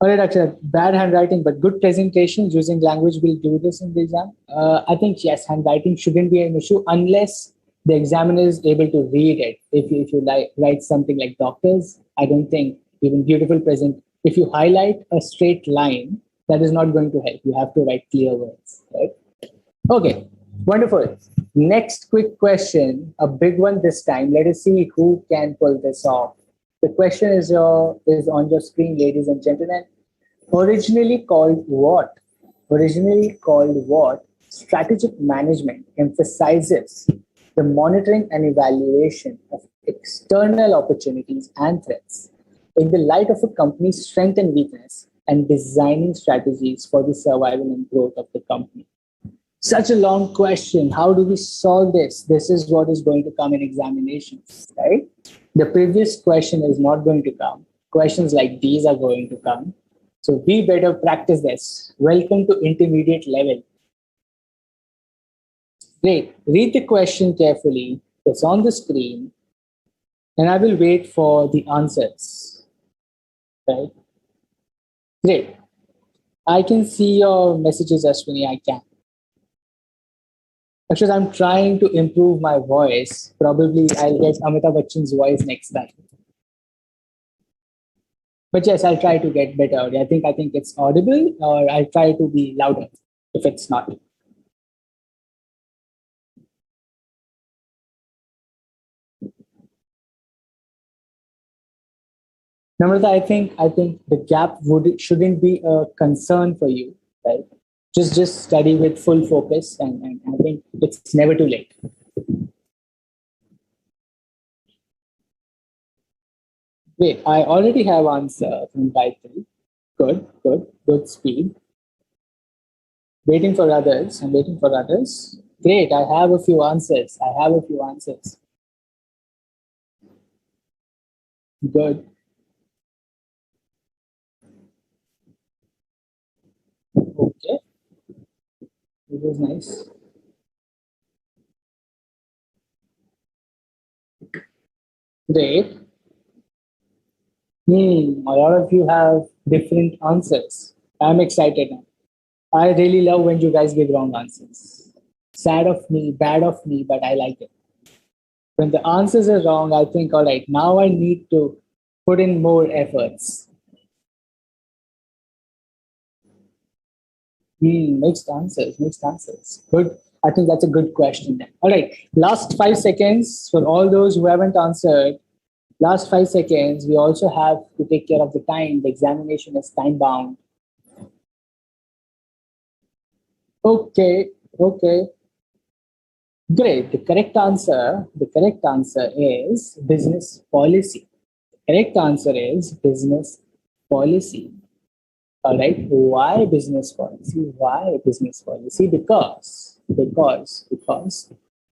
All right, Akshay, bad handwriting, but good presentations using language will do this in the exam. I think, yes, handwriting shouldn't be an issue unless the examiner is able to read it. If you write something like doctors, I don't think even beautiful present, if you highlight a straight line, that is not going to help. You have to write clear words, right? Okay, wonderful. Next quick question, a big one this time. Let us see who can pull this off. The question is on your screen, ladies and gentlemen. Originally called what? Originally called what? Strategic management emphasizes the monitoring and evaluation of external opportunities and threats in the light of a company's strength and weakness and designing strategies for the survival and growth of the company. Such a long question. How do we solve this? This is what is going to come in examinations, right? The previous question is not going to come. Questions like these are going to come. So we better practice this. Welcome to intermediate level. Great. Read the question carefully. It's on the screen. And I will wait for the answers. Right? Great. I can see your messages, Ashwini. I can. Actually, I'm trying to improve my voice. Probably I'll get Amitabh Bachchan's voice next time. But yes, I'll try to get better. I think it's audible, or I'll try to be louder if it's not. Namrata, I think the gap shouldn't be a concern for you, right? Just study with full focus, and I think it's never too late. Wait, I already have answer from Gayatri. Good speed. Waiting for others. I'm waiting for others. Great, I have a few answers. Good. Okay, this is nice. Great. A lot of you have different answers. I'm excited now. I really love when you guys give wrong answers. Sad of me, bad of me, but I like it. When the answers are wrong, I think, all right, now I need to put in more efforts. Mixed answers. Good. I think that's a good question then. All right, last 5 seconds for all those who haven't answered. Last 5 seconds. We also have to take care of the time. The examination is time bound. Okay. Great. The correct answer is business policy. The correct answer is business policy. All right. Why business policy? Because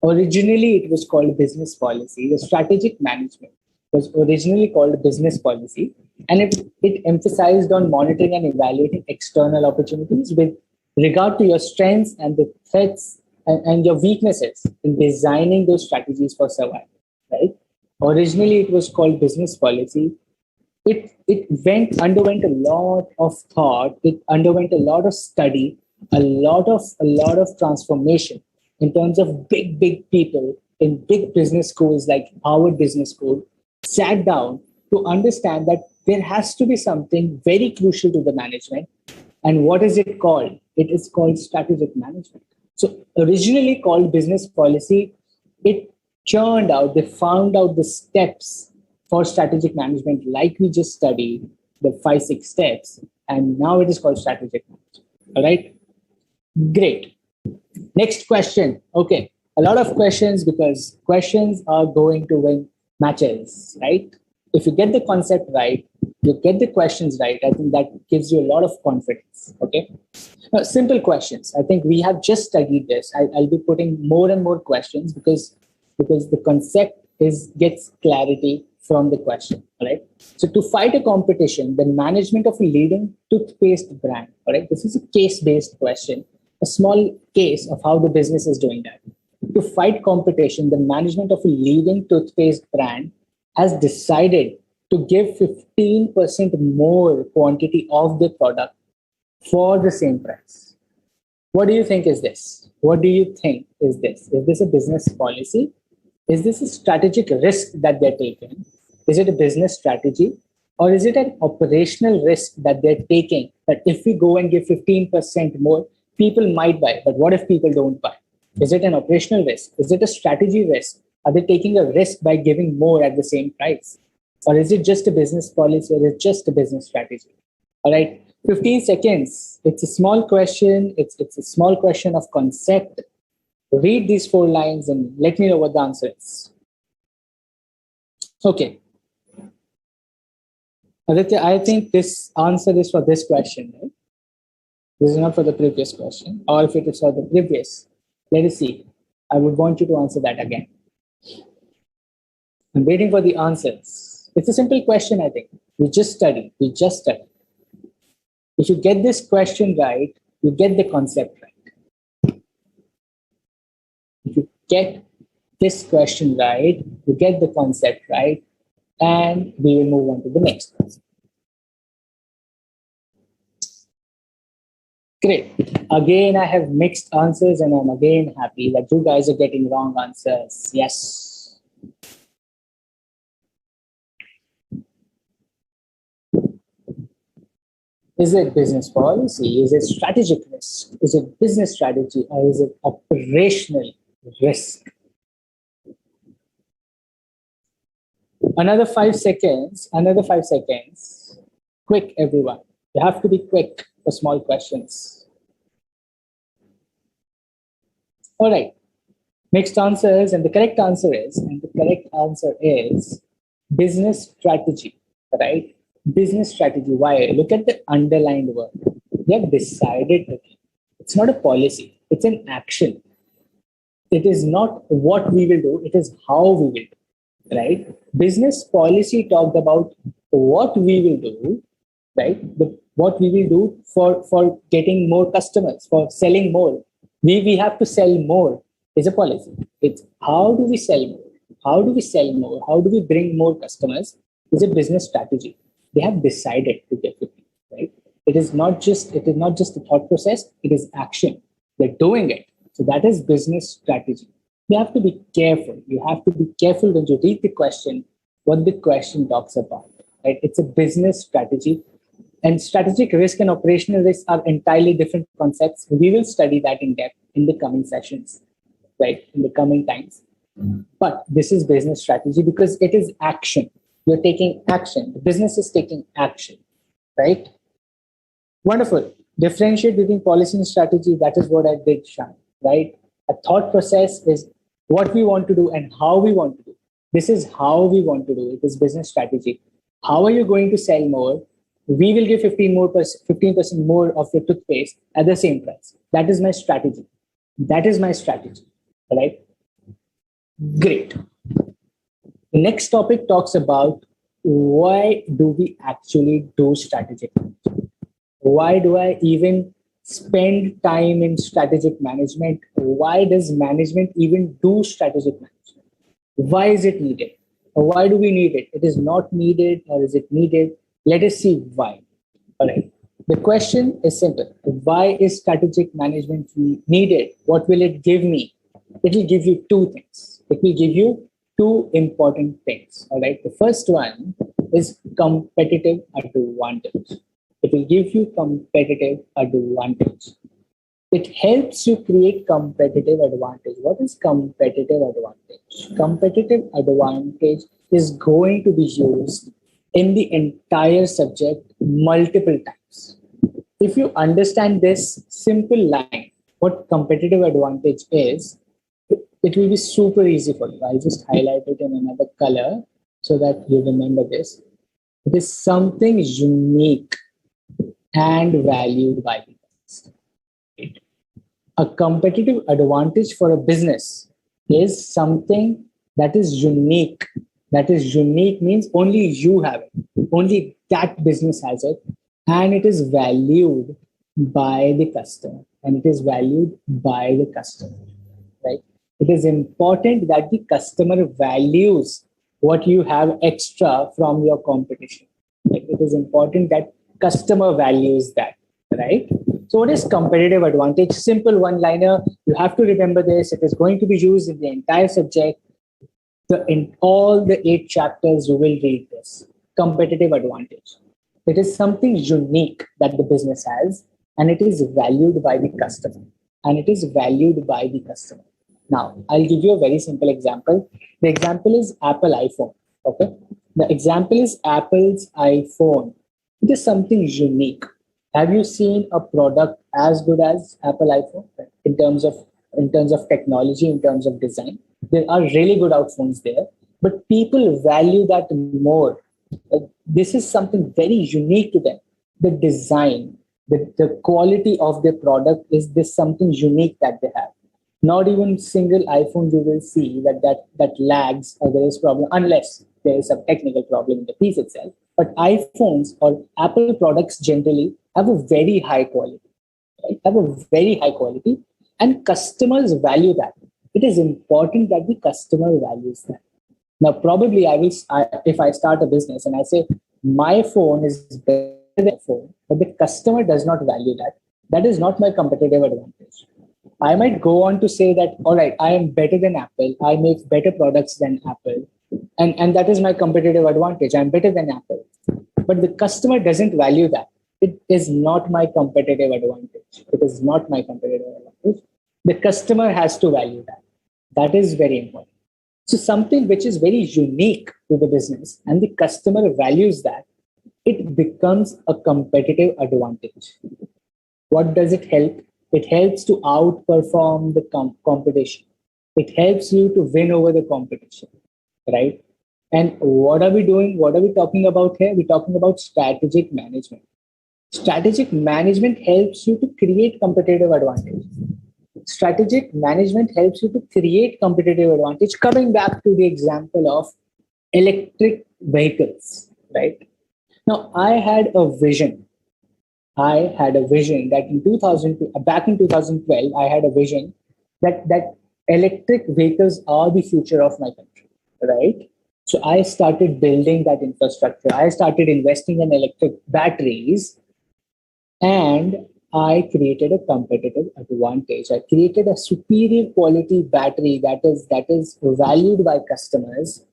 originally it was called business policy. The strategic management was originally called business policy, and it emphasized on monitoring and evaluating external opportunities with regard to your strengths and the threats and your weaknesses in designing those strategies for survival. Right. Originally it was called business policy. It underwent a lot of thought. It underwent a lot of study, a lot of transformation in terms of big people in big business schools like Harvard Business School sat down to understand that there has to be something very crucial to the management. And what is it called? It is called strategic management. So originally called business policy, it churned out, they found out the steps for strategic management, like we just studied, the 5-6 steps, and now it is called strategic management. All right, great. Next question. Okay, a lot of questions because questions are going to win matches, right? If you get the concept right, you get the questions right. I think that gives you a lot of confidence. Okay, now, simple questions. I think we have just studied this. I'll be putting more and more questions because the concept gets clarity from the question. All right. So to fight a competition, the management of a leading toothpaste brand. All right. This is a case-based question, a small case of how the business is doing that. To fight competition, the management of a leading toothpaste brand has decided to give 15% more quantity of the product for the same price. What do you think is this? Is this a business policy? Is this a strategic risk that they're taking? Is it a business strategy? Or is it an operational risk that they're taking that if we go and give 15% more, people might buy? But what if people don't buy? Is it an operational risk? Is it a strategy risk? Are they taking a risk by giving more at the same price? Or is it just a business policy, or is it just a business strategy? All right, 15 seconds. It's a small question. It's a small question of concept. Read these 4 lines and let me know what the answer is. Okay. Aditya, I think this answer is for this question, right? This is not for the previous question. Or if it is for the previous, let us see. I would want you to answer that again. I'm waiting for the answers. It's a simple question, I think. We just studied. If you get this question right, you get the concept right. If you get this question right, you get the concept right, and we will move on to the next one. Great. Again, I have mixed answers, and I'm again happy that you guys are getting wrong answers. Yes. Is it business policy? Is it strategic risk? Is it business strategy? Or is it operational risk? Another 5 seconds. Another 5 seconds. Quick, everyone. You have to be quick for small questions. All right. Mixed answers, and the correct answer is business strategy, right? Business strategy. Why? Look at the underlined word. We have decided again. It's not a policy, it's an action. It is not what we will do, it is how we will do, right? Business policy talked about what we will do, right? What we will do for getting more customers, for selling more. We have to sell more is a policy. It's how do we sell more? How do we sell more? How do we bring more customers? Is a business strategy. They have decided to get it, right? It is not just a thought process, it is action. They're doing it. So that is business strategy. You have to be careful. You have to be careful when you read the question, what the question talks about, right? It's a business strategy. And strategic risk and operational risk are entirely different concepts. We will study that in depth in the coming sessions, right? In the coming times. But this is business strategy because it is action. You're taking action. The business is taking action, right? Wonderful. Differentiate between policy and strategy. That is what I did, Shan, right? A thought process is what we want to do and how we want to do. This is how we want to do it. It is business strategy. How are you going to sell more? We will give 15% more of your toothpaste at the same price. That is my strategy. That is my strategy, right? Great. The next topic talks about why do we actually do strategic management? Why do I even spend time in strategic management? Why does management even do strategic management? Why is it needed? Or why do we need it? It is not needed, or is it needed? Let us see why. All right. The question is simple. Why is strategic management needed? What will it give me? It will give you two things. It will give you two important things. All right. The first one is competitive advantage. It will give you competitive advantage. It helps you create competitive advantage. What is competitive advantage? Competitive advantage is going to be used in the entire subject multiple times. If you understand this simple line, what competitive advantage is, it will be super easy for you. I'll just highlight it in another color so that you remember this. It is something unique and valued by the customer. A competitive advantage for a business is something that is unique. That is unique means only you have it. Only that business has it. And it is valued by the customer. And it is valued by the customer, right? It is important that the customer values what you have extra from your competition. Like it is important that customer values that, right? So what is competitive advantage? Simple one-liner. You have to remember this. It is going to be used in the entire subject. In all the 8 chapters, you will read this. Competitive advantage. It is something unique that the business has, and it is valued by the customer. And it is valued by the customer. Now, I'll give you a very simple example. The example is Apple iPhone. Okay. The example is Apple's iPhone. It is something unique. Have you seen a product as good as Apple iPhone in terms of technology, in terms of design? There are really good iPhones there, but people value that more. This is something very unique to them. The design, the quality of the product is this something unique that they have. Not even single iPhone you will see that lags or there is problem unless there is a technical problem in the piece itself. But iPhones or Apple products generally have a very high quality, right? Have a very high quality, and customers value that. It is important that the customer values that. Now, probably if I start a business and I say my phone is better than your phone, but the customer does not value that, that is not my competitive advantage. I might go on to say that, all right, I am better than Apple. I make better products than Apple. And that is my competitive advantage. I'm better than Apple. But the customer doesn't value that. It is not my competitive advantage. It is not my competitive advantage. The customer has to value that. That is very important. So something which is very unique to the business and the customer values that, it becomes a competitive advantage. What does it help? It helps to outperform the competition. It helps you to win over the competition, right? And what are we doing? What are we talking about here? We're talking about strategic management. Strategic management helps you to create competitive advantage. Strategic management helps you to create competitive advantage. Coming back to the example of electric vehicles, right? Now, I had a vision that in back in 2012, I had a vision that electric vehicles are the future of my country, right? So I started building that infrastructure. I started investing in electric batteries, and I created a competitive advantage. I created a superior quality battery that is valued by customers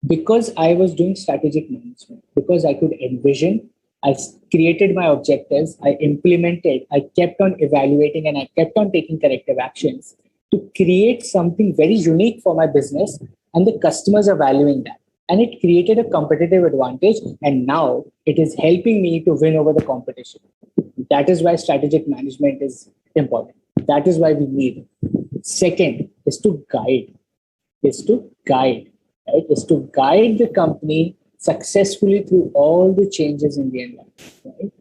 because I was doing strategic management, because I could envision, I created my objectives, I implemented, I kept on evaluating, and I kept on taking corrective actions to create something very unique for my business, and the customers are valuing that. And it created a competitive advantage, and now it is helping me to win over the competition. That is why strategic management is important. That is why we need it. Second is to guide. Right? Is to guide the company successfully through all the changes in the environment. Right?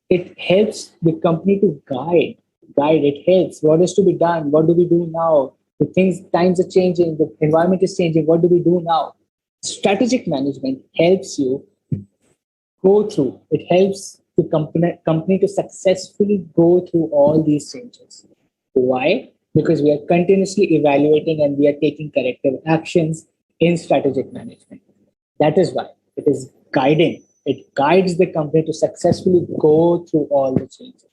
It helps the company to guide. It helps. What is to be done? What do we do now? Times are changing. The environment is changing. What do we do now? Strategic management helps you go through. It helps the company to successfully go through all these changes. Why? Because we are continuously evaluating and we are taking corrective actions in strategic management. That is why it is guiding. It guides the company to successfully go through all the changes.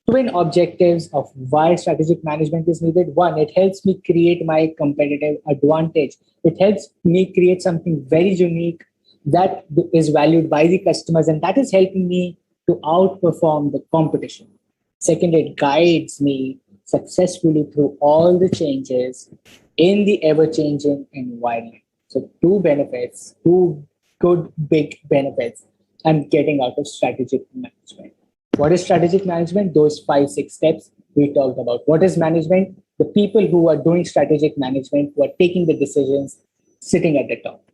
Twin objectives of why strategic management is needed. One, it helps me create my competitive advantage. It helps me create something very unique that is valued by the customers, and that is helping me to outperform the competition. Second, it guides me successfully through all the changes in the ever-changing environment. So two good big benefits I'm getting out of strategic management. What is strategic management? Those 5-6 steps we talked about. What is management? The people who are doing strategic management, who are taking the decisions, sitting at the top.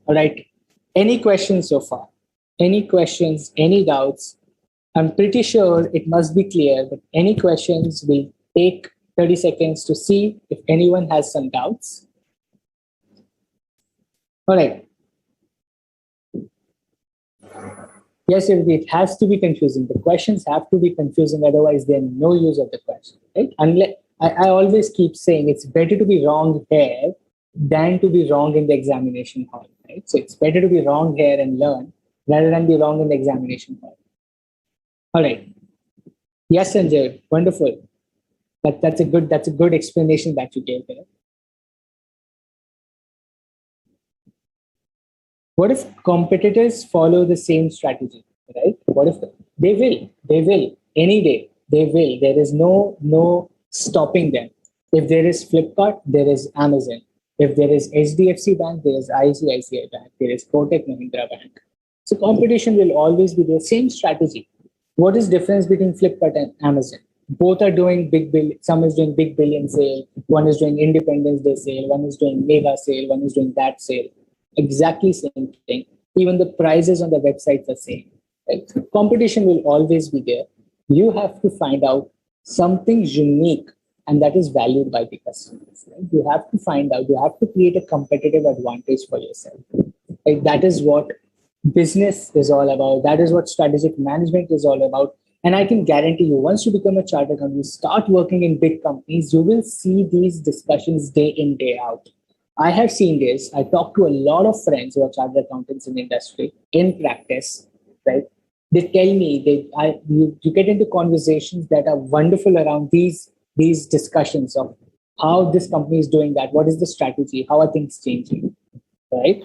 All right. Any questions so far? Any questions? Any doubts? I'm pretty sure it must be clear, but any questions? We'll take 30 seconds to see if anyone has some doubts. All right. Yes, it has to be confusing. The questions have to be confusing, otherwise there's no use of the question, right? Unless I always keep saying it's better to be wrong here than to be wrong in the examination hall, right? So it's better to be wrong here and learn rather than be wrong in the examination hall. All right. Yes, Sanjay, wonderful. That's a good explanation that you gave there. What if competitors follow the same strategy, right? What if they will any day, they will. There is no stopping them. If there is Flipkart, there is Amazon. If there is HDFC Bank, there is ICICI Bank. There is Kotak Mahindra Bank. So competition will always be the same strategy. What is difference between Flipkart and Amazon? Both are doing big bill. Some is doing big billion sale. One is doing Independence Day sale. One is doing mega sale. One is doing that sale. Exactly same thing. Even the prices on the websites are same. Right? So competition will always be there. You have to find out something unique and that is valued by the customers. Right? You have to find out. You have to create a competitive advantage for yourself. Right? That is what business is all about. That is what strategic management is all about. And I can guarantee you, once you become a chartered accountant, you start working in big companies, you will see these discussions day in, day out. I have seen this. I talk to a lot of friends who are chartered accountants in the industry, in practice, right? They tell me you get into conversations that are wonderful around these discussions of how this company is doing that, what is the strategy, how are things changing, right?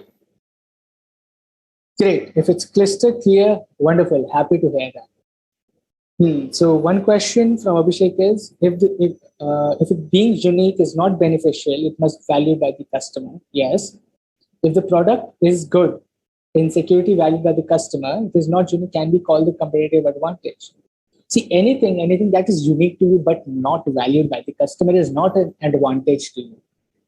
Great. If it's crystal clear, wonderful. Happy to hear that. So one question from Abhishek is, if it being unique is not beneficial, it must be valued by the customer. Yes. If the product is good in security valued by the customer, it is not unique, can be called a competitive advantage. See, anything that is unique to you but not valued by the customer is not an advantage to you,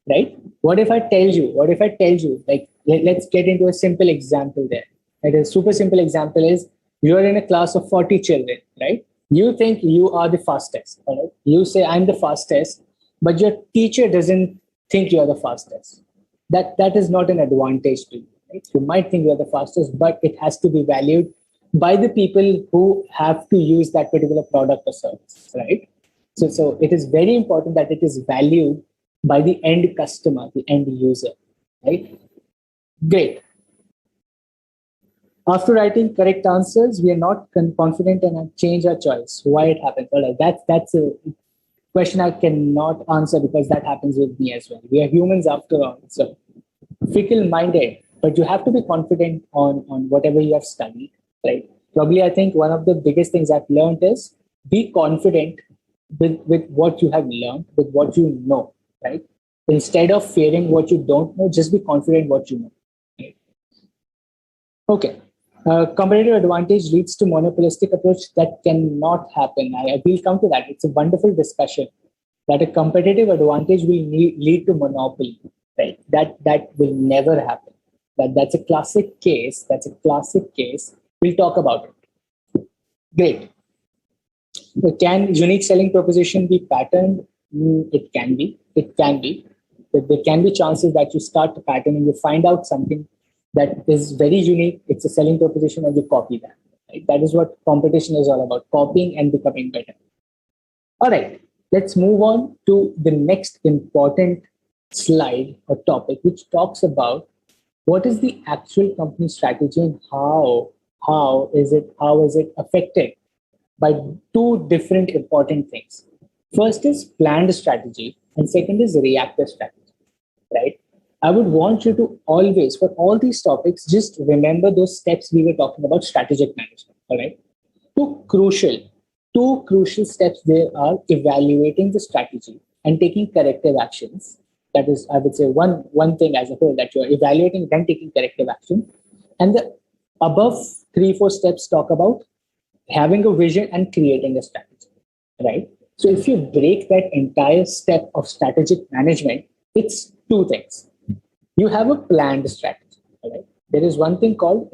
right? What if I tell you, like, let's get into a simple example there. Like a super simple example is, you are in a class of 40 children, right? You think you are the fastest, all right? You say, I'm the fastest, but your teacher doesn't think you are the fastest. That is not an advantage to you, right? You might think you are the fastest, but it has to be valued by the people who have to use that particular product or service, right? So it is very important that it is valued by the end customer, the end user, right? Great. After writing correct answers, we are not confident and change our choice. Why it happens? All right, that's a question I cannot answer because that happens with me as well. We are humans after all, so fickle-minded. But you have to be confident on whatever you have studied, right? Probably, I think one of the biggest things I've learned is be confident with what you have learned, with what you know, right? Instead of fearing what you don't know, just be confident what you know. Right? Okay. Competitive advantage leads to monopolistic approach. That cannot happen. I will come to that. It's a wonderful discussion that a competitive advantage will lead to monopoly, right? That will never happen. That's a classic case. That's a classic case. We'll talk about it. Great. Can unique selling proposition be patterned? It can be. It can be. But there can be chances that you start to pattern and you find out something that is very unique. It's a selling proposition and you copy that. Right? That is what competition is all about, copying and becoming better. All right, let's move on to the next important slide or topic, which talks about what is the actual company strategy and how is it affected by two different important things. First is planned strategy, and second is reactive strategy, right? I would want you to always, for all these topics, just remember those steps we were talking about, strategic management, all right? Two crucial steps there are evaluating the strategy and taking corrective actions. That is, I would say, one thing as a whole, that you're evaluating, then taking corrective action. And the above 3-4 steps talk about having a vision and creating a strategy, right? So if you break that entire step of strategic management, it's two things. You have a planned strategy, right? There is one thing called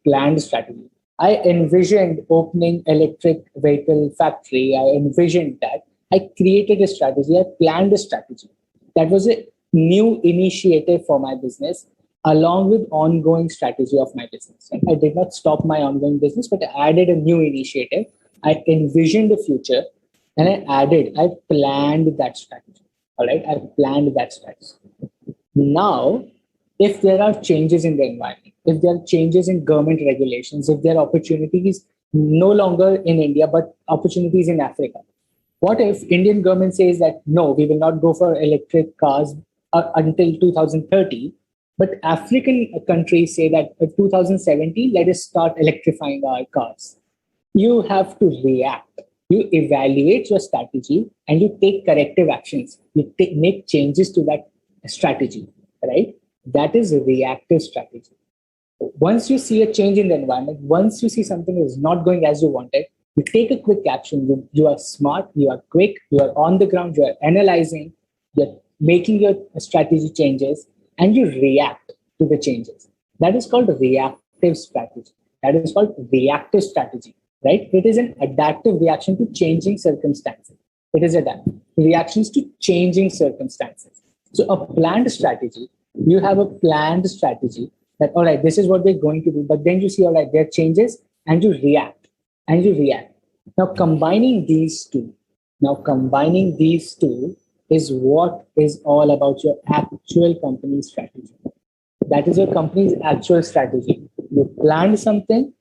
planned strategy. I envisioned opening electric vehicle factory. I envisioned that. I created a strategy. I planned a strategy. That was a new initiative for my business, along with ongoing strategy of my business. I did not stop my ongoing business, but I added a new initiative. I envisioned the future, and I planned that strategy. All right, I planned that strategy. Now, if there are changes in the environment, if there are changes in government regulations, if there are opportunities no longer in India, but opportunities in Africa, what if Indian government says that, no, we will not go for electric cars until 2030, but African countries say that 2070, let us start electrifying our cars. You have to react. You evaluate your strategy and you take corrective actions. You make changes to that strategy, right? That is a reactive strategy. Once you see a change in the environment, once you see something is not going as you wanted, you take a quick action. You are smart, you are quick, you are on the ground, you are analyzing, you're making your strategy changes, and you react to the changes. That is called reactive strategy. That is called reactive strategy, right? It is an adaptive reaction to changing circumstances. It is adaptive reactions to changing circumstances. So a planned strategy, you have a planned strategy that, all right, this is what we're going to do. But then you see, all right, there are changes, and you react, and you react. Now combining these two is what is all about your actual company strategy. That is your company's actual strategy. You planned something,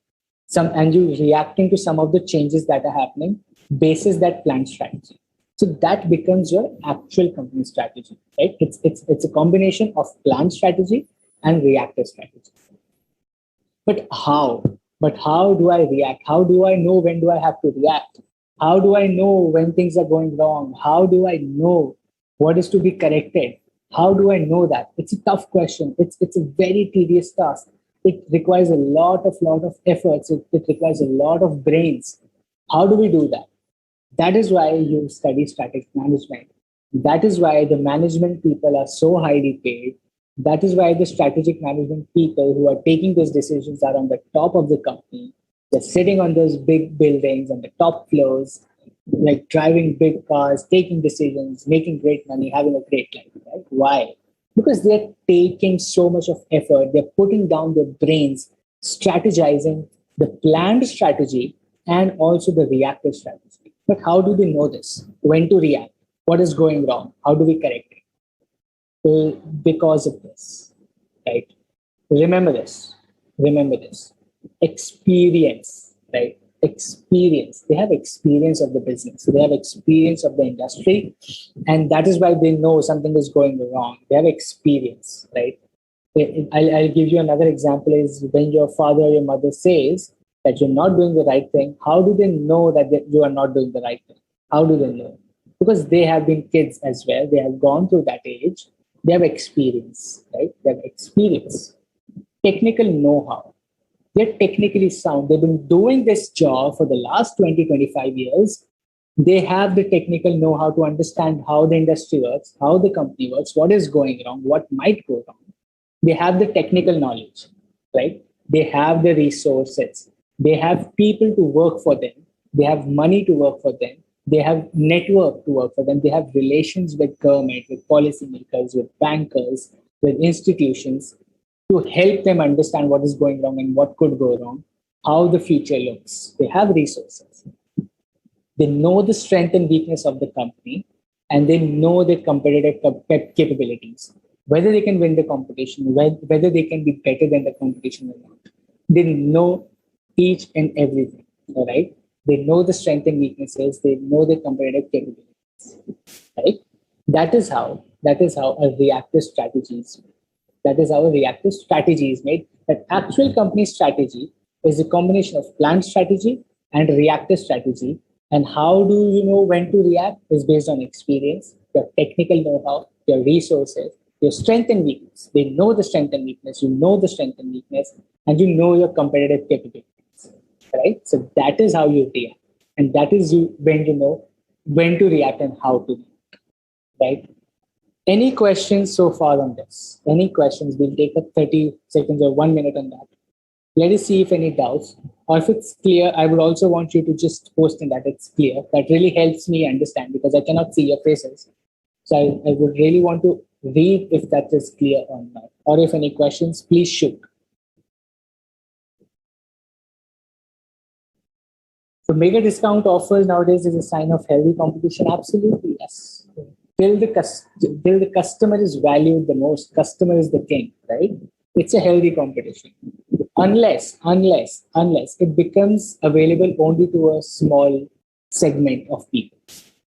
and you reacting to some of the changes that are happening basis that planned strategy. So that becomes your actual company strategy, right? It's a combination of planned strategy and reactive strategy. But how? But how do I react? How do I know when do I have to react? How do I know when things are going wrong? How do I know what is to be corrected? How do I know that? It's a tough question. It's a very tedious task. It requires a lot of efforts. It requires a lot of brains. How do we do that? That is why you study strategic management. That is why the management people are so highly paid. That is why the strategic management people who are taking those decisions are on the top of the company. They're sitting on those big buildings on the top floors, like driving big cars, taking decisions, making great money, having a great life. Right? Why? Because they're taking so much of effort. They're putting down their brains, strategizing the planned strategy and also the reactive strategy. But how do they know this? When to react? What is going wrong? How do we correct it? Because of this, right? Remember this. Remember this. Experience, right? Experience. They have experience of the business. They have experience of the industry. And that is why they know something is going wrong. They have experience, right? I'll give you another example is when your father or your mother says that you're not doing the right thing, how do they know that you are not doing the right thing? How do they know? Because they have been kids as well. They have gone through that age. They have experience, right? They have experience. Technical know-how. They're technically sound. They've been doing this job for the last 20, 25 years. They have the technical know-how to understand how the industry works, how the company works, what is going wrong, what might go wrong. They have the technical knowledge, right? They have the resources. They have people to work for them. They have money to work for them. They have network to work for them. They have relations with government, with policymakers, with bankers, with institutions to help them understand what is going wrong and what could go wrong, how the future looks. They have resources. They know the strength and weakness of the company, and they know their competitive capabilities, whether they can win the competition, whether they can be better than the competition or not. They know each and everything, all right? They know the strengths and weaknesses. They know their competitive capabilities, right? That is how a reactive strategy is made. That is how a reactive strategy is made. That actual company strategy is a combination of planned strategy and reactive strategy. And how do you know when to react is based on experience, your technical know-how, your resources, your strength and weakness. They know the strength and weakness. You know the strength and weakness, and you know your competitive capabilities. Right? So that is how you react. And that is when you know when to react and how to react. Right? Any questions so far on this? Any questions? We'll take a 30 seconds or 1 minute on that. Let us see if any doubts. Or if it's clear, I would also want you to just post in that it's clear. That really helps me understand because I cannot see your faces. So I would really want to read if that is clear or not. Or if any questions, please shoot. So mega discount offers nowadays is a sign of healthy competition. Absolutely, yes. Till the customer is valued the most, customer is the king, right? It's a healthy competition. Unless it becomes available only to a small segment of people.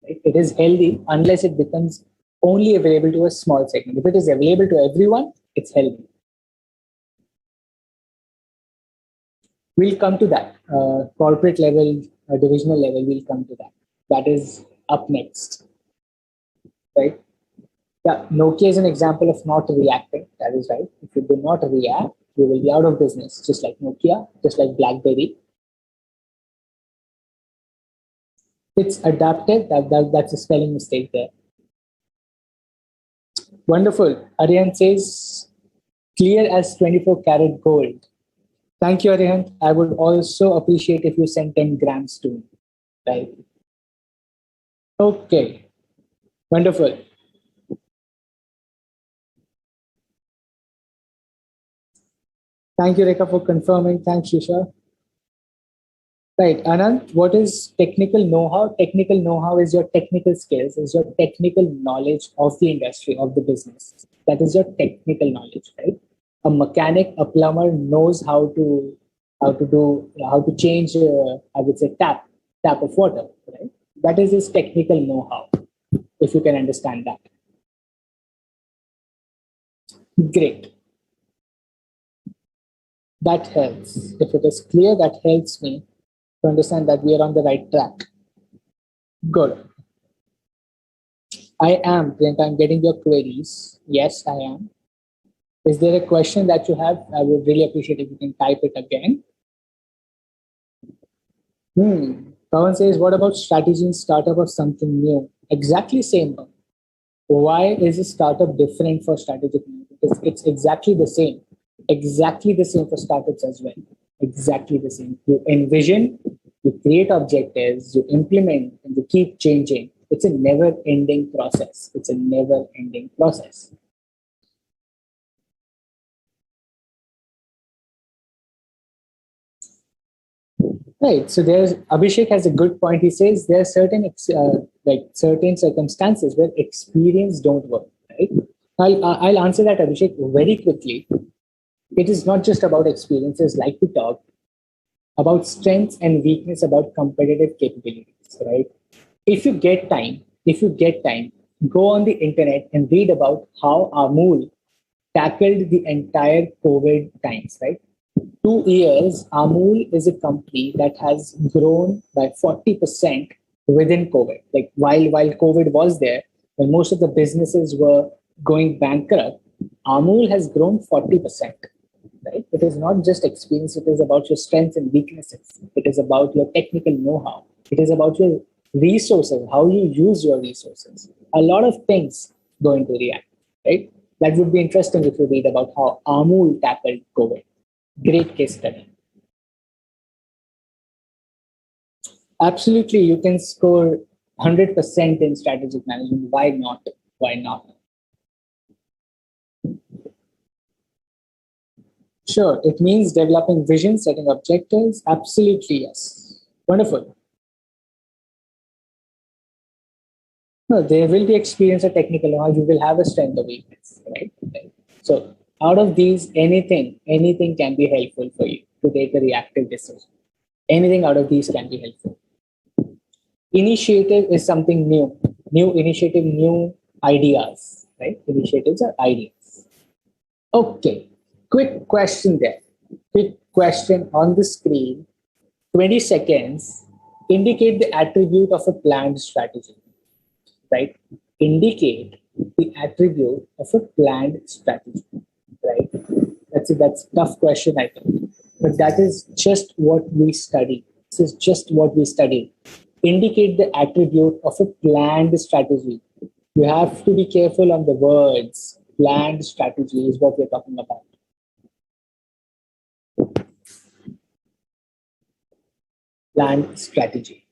Right? It is healthy unless it becomes only available to a small segment. If it is available to everyone, it's healthy. We'll come to that. Corporate level, divisional level, we'll come to that. That is up next. Right? Yeah, Nokia is an example of not reacting. That is right. If you do not react, you will be out of business, just like Nokia, just like BlackBerry. It's adapted. That's a spelling mistake there. Wonderful. Aryan says, clear as 24 karat gold. Thank you, Aryan. I would also appreciate if you send 10 grams to me. Right. Okay. Wonderful. Thank you, Rekha, for confirming. Thanks, Shisha. Right, Anand, what is technical know-how? Technical know-how is your technical skills, is your technical knowledge of the industry, of the business. That is your technical knowledge, right? A mechanic, a plumber knows how to change, I would say, tap of water, right? That is his technical know-how, if you can understand that. Great. That helps. If it is clear, that helps me to understand that we are on the right track. Good. I am, Priyanka. I'm getting your queries. Yes, I am. Is there a question that you have? I would really appreciate if you can type it again. Pawan says, what about strategy in startup or something new? Exactly same. Why is a startup different for strategic management? It's exactly the same. Exactly the same for startups as well. Exactly the same. You envision, you create objectives, you implement, and you keep changing. It's a never ending process. It's a never ending process. Right. So there's Abhishek has a good point. He says there are certain circumstances where experience don't work. Right. I'll answer that, Abhishek, very quickly. It is not just about experiences, like we talked about strengths and weakness, about competitive capabilities. Right. If you get time, go on the internet and read about how Amul tackled the entire COVID times. Right. 2 years, Amul is a company that has grown by 40% within COVID. Like while COVID was there, when most of the businesses were going bankrupt, Amul has grown 40%. Right? It is not just experience, it is about your strengths and weaknesses. It is about your technical know-how. It is about your resources, how you use your resources. A lot of things go into React, right? That would be interesting if you read about how Amul tackled COVID. Great case study. Absolutely, you can score 100% in strategic management. Why not? Why not? Sure, it means developing vision, setting objectives. Absolutely, yes. Wonderful. No, there will be experience or technical knowledge. You will have a strength or weakness, right? So, out of these, anything can be helpful for you to take a reactive decision. Anything out of these can be helpful. Initiative is something new. New initiative, new ideas, right? Initiatives are ideas. Okay, quick question there. Quick question on the screen. 20 seconds. Indicate the attribute of a planned strategy, right? Indicate the attribute of a planned strategy, right? That's a tough question, I think. But that is just what we study. This is just what we study. Indicate the attribute of a planned strategy. You have to be careful on the words. Planned strategy is what we're talking about. Planned strategy.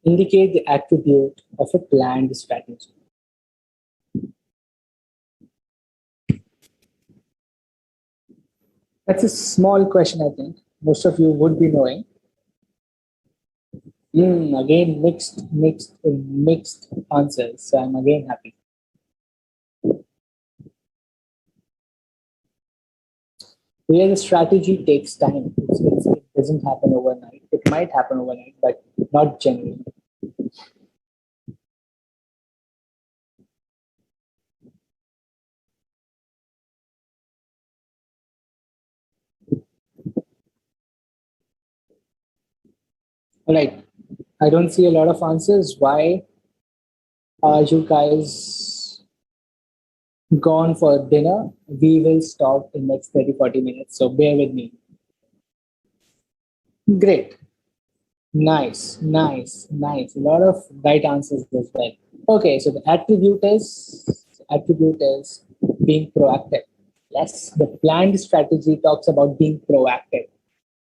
Indicate the attribute of a planned strategy. That's a small question, I think. Most of you would be knowing. Again, mixed answers. So I'm again happy. Where the strategy takes time. It doesn't happen overnight. It might happen overnight, but not generally. All right. I don't see a lot of answers. Why are you guys gone for dinner? We will stop in next 30-40 minutes. So bear with me. Great. Nice. A lot of right answers as well. Okay, so the attribute is being proactive. Yes, the planned strategy talks about being proactive,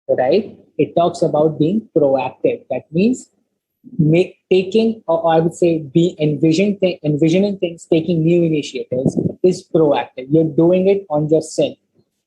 right? It talks about being proactive. That means taking, or I would say, be envisioning things, taking new initiatives is proactive. You're doing it on yourself.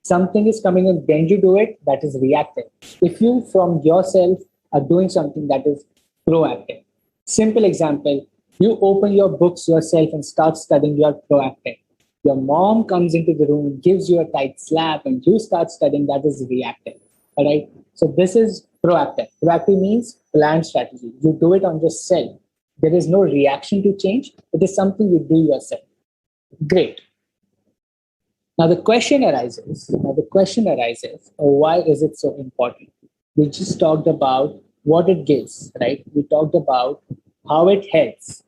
Something is coming in, then you do it, that is reactive. If you from yourself are doing something, that is proactive. Simple example, you open your books yourself and start studying, you're proactive. Your mom comes into the room, gives you a tight slap, and you start studying, that is reactive. All right. So this is proactive. Proactive means planned strategy. You do it on yourself. There is no reaction to change. It is something you do yourself. Great. Now the question arises. Why is it so important? We just talked about what it gives, right? We talked about how it helps,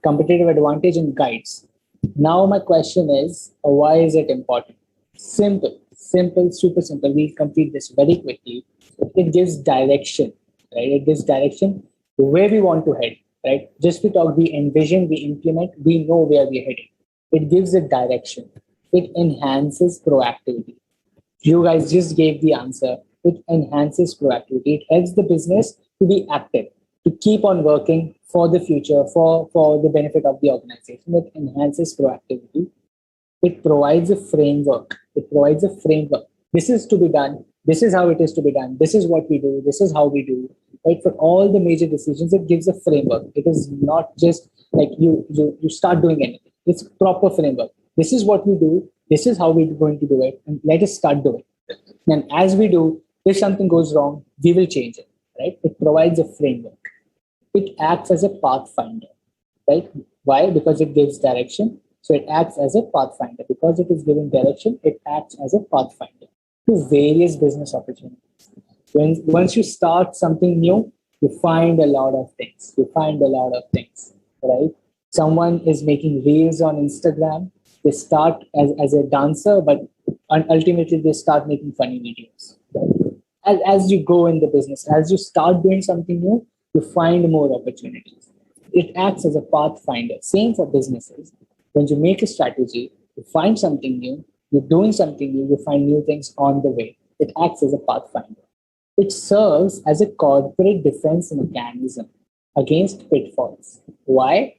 competitive advantage and guides. Now my question is, why is it important? Simple, super simple. We'll complete this very quickly. It gives direction, right? It gives direction where we want to head, right? Just we talk, we envision, we implement, we know where we're heading. It gives a direction. It enhances proactivity. You guys just gave the answer. It enhances proactivity. It helps the business to be active, to keep on working for the future, for the benefit of the organization. It enhances proactivity. It provides a framework. This is to be done. This is how it is to be done. This is what we do. This is how we do. Right? For all the major decisions, it gives a framework. It is not just like you start doing anything. It's proper framework. This is what we do. This is how we're going to do it. And let us start doing it. And as we do, if something goes wrong, we will change it. Right? It provides a framework. It acts as a pathfinder. Right? Why? Because it gives direction. So it acts as a pathfinder. Because it is giving direction, it acts as a pathfinder to various business opportunities. Once you start something new, you find a lot of things. Right? Someone is making reels on Instagram. They start as a dancer, but ultimately they start making funny videos. Right? As you go in the business, as you start doing something new, you find more opportunities. It acts as a pathfinder. Same for businesses. When you make a strategy, you find something new, you're doing something new, you find new things on the way. It acts as a pathfinder. It serves as a corporate defense mechanism against pitfalls. Why?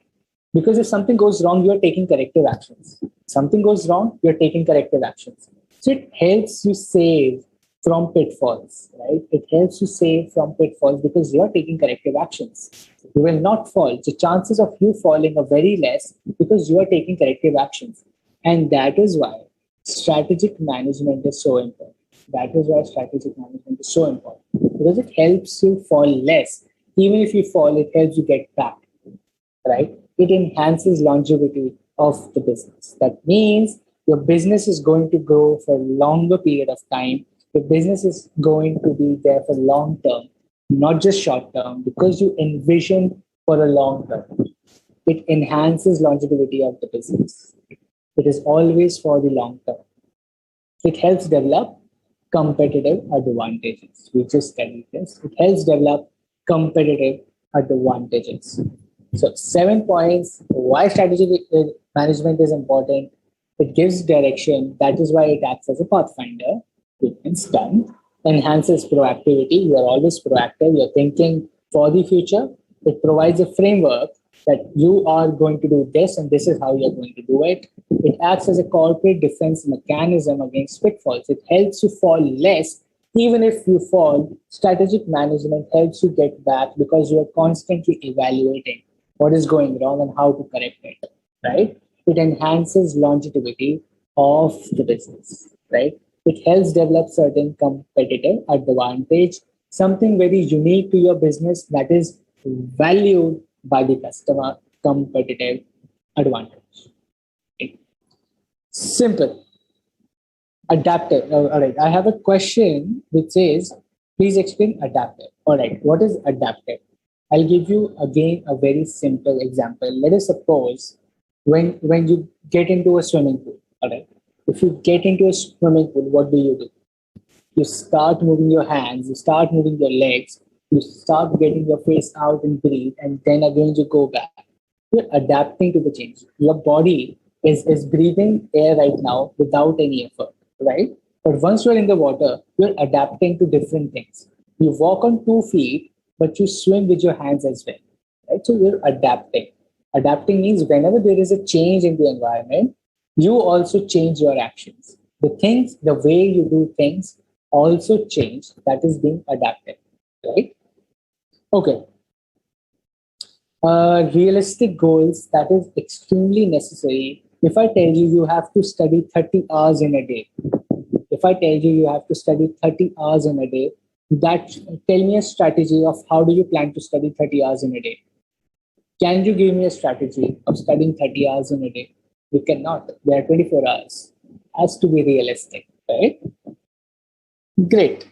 Because if something goes wrong, you're taking corrective actions. Something goes wrong, you're taking corrective actions. So it helps you save from pitfalls, right? It helps you save from pitfalls because you're taking corrective actions. You will not fall. The chances of you falling are very less because you are taking corrective actions. And that is why strategic management is so important. Because it helps you fall less. Even if you fall, it helps you get back, right? It enhances longevity of the business. That means your business is going to grow for a longer period of time. Your business is going to be there for long term, not just short term, because you envision for a long term. It enhances longevity of the business. It is always for the long term. It helps develop competitive advantages. We just studied this. It helps develop competitive advantages. So 7 points, why strategic management is important. It gives direction. That is why it acts as a pathfinder. It's done. Enhances proactivity. You are always proactive. You're thinking for the future. It provides a framework that you are going to do this and this is how you're going to do it. It acts as a corporate defense mechanism against pitfalls. It helps you fall less. Even if you fall, strategic management helps you get back because you are constantly evaluating what is going wrong and how to correct it, right? It enhances longevity of the business, right? It helps develop certain competitive advantage, something very unique to your business that is valued by the customer, competitive advantage. Okay. Simple. Adaptive. All right. I have a question which says, please explain adaptive. All right. What is adaptive? I'll give you again a very simple example. Let us suppose when you get into a swimming pool. All right. If you get into a swimming pool, what do? You start moving your hands, you start moving your legs, you start getting your face out and breathe, and then again you go back. You're adapting to the change. Your body is breathing air right now without any effort, right? But once you're in the water, you're adapting to different things. You walk on 2 feet, but you swim with your hands as well. Right? So you're adapting. Adapting means whenever there is a change in the environment, you also change your actions. The way you do things also change. That is being adapted. Right? Okay. Realistic goals, that is extremely necessary. If I tell you you have to study 30 hours in a day, if I tell you you have to study 30 hours in a day, that tell me a strategy of how do you plan to study 30 hours in a day? Can you give me a strategy of studying 30 hours in a day? You cannot. There are 24 hours. Has to be realistic, right? Great.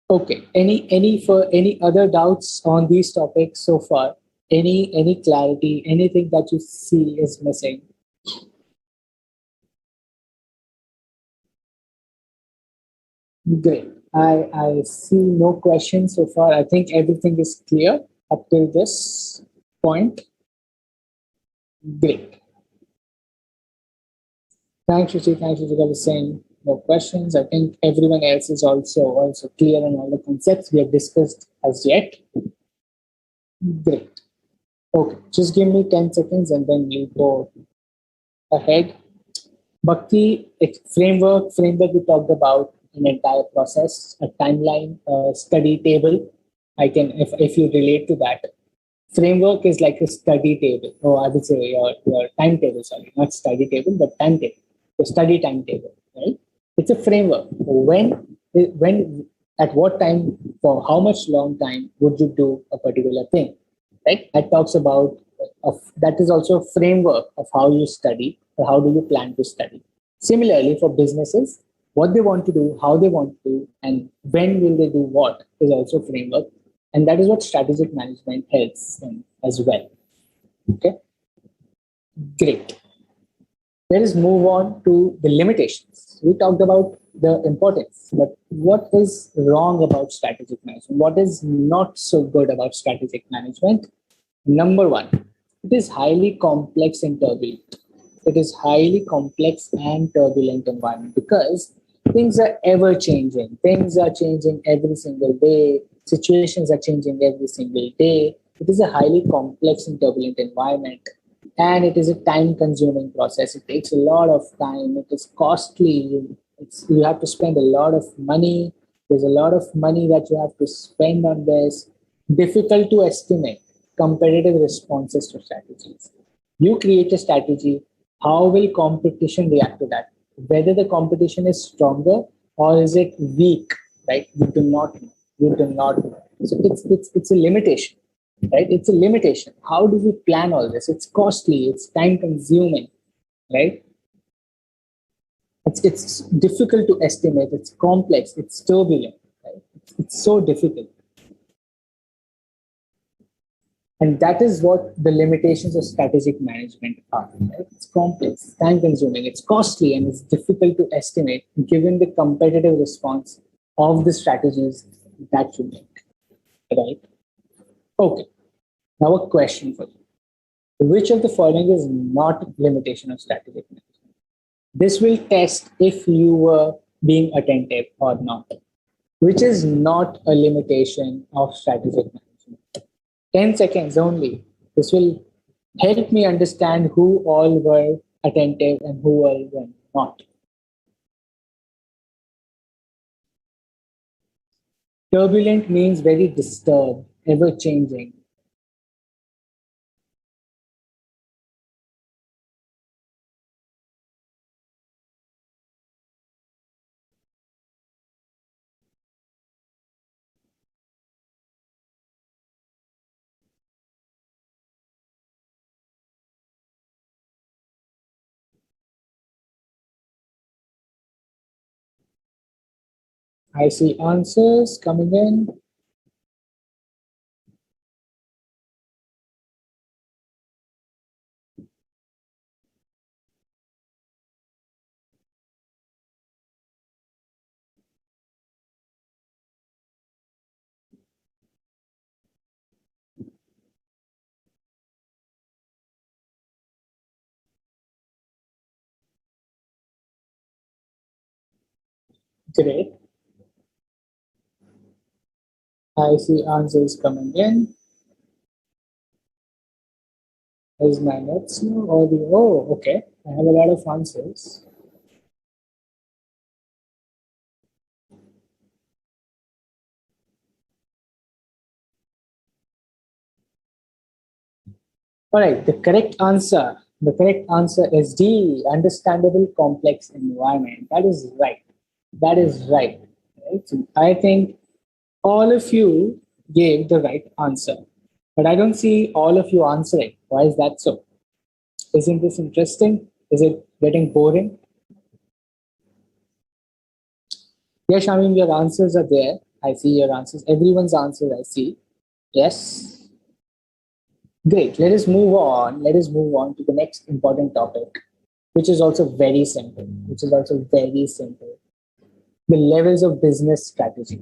Okay. Any other doubts on these topics so far? Any clarity? Anything that you see is missing? Great. I see no questions so far. I think everything is clear up till this point. Great. Thanks, Ruchi. Thanks, Ruchi, for saying no questions. I think everyone else is also clear on all the concepts we have discussed as yet. Great. Okay, just give me 10 seconds and then we'll go ahead. Bhakti framework we talked about an entire process, a timeline, a study table. I can, if you relate to that, framework is like a study table. Oh, I would say your timetable, sorry, not study table, but timetable, the study timetable, right? It's a framework. When, at what time, for how much long time would you do a particular thing, right? That talks about, that is also a framework of how you study or how do you plan to study. Similarly, for businesses, what they want to do, how they want to do, and when will they do what is also framework. And that is what strategic management helps in as well. Okay, great. Let us move on to the limitations. We talked about the importance, but what is wrong about strategic management? What is not so good about strategic management? Number one, it is highly complex and turbulent. It is highly complex and turbulent environment because things are ever changing. Things are changing every single day. Situations are changing every single day. It is a highly complex and turbulent environment. And it is a time consuming process. It takes a lot of time. It is costly. You have to spend a lot of money. There's a lot of money that you have to spend on this. Difficult to estimate competitive responses to strategies. You create a strategy. How will competition react to that? Whether the competition is stronger or is it weak, right? You do not know. You do not know. So it's a limitation, right? It's a limitation. How do we plan all this? It's costly. It's time consuming, right? It's difficult to estimate. It's complex. It's turbulent, right? It's so difficult. And that is what the limitations of strategic management are. Right? It's complex, time consuming, it's costly, and it's difficult to estimate given the competitive response of the strategies that you make. Right? Okay. Now, a question for you. Which of the following is not limitation of strategic management? This will test if you were being attentive or not. Which is not a limitation of strategic management? 10 seconds only. This will help me understand who all were attentive and who all were not. Turbulent means very disturbed, ever changing. I see answers coming in. Great. I see answers coming in. Is my notes now or the okay. I have a lot of answers. All right, the correct answer is D, understandable complex environment. That is right. That is right. Right? So I think all of you gave the right answer, but I don't see all of you answering. Why is that so? Isn't this interesting? Is it getting boring? Yes, I mean, your answers are there. I see your answers. Everyone's answers I see. Yes. Great. Let us move on. Let us move on to the next important topic, which is also very simple. Which is also very simple. The levels of business strategy,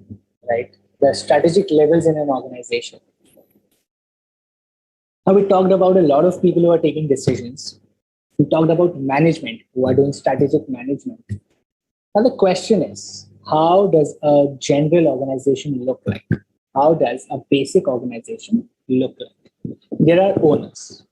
right? The strategic levels in an organization. Now, we talked about a lot of people who are taking decisions. We talked about management who are doing strategic management. Now, the question is, how does a general organization look like? How does a basic organization look like? There are owners.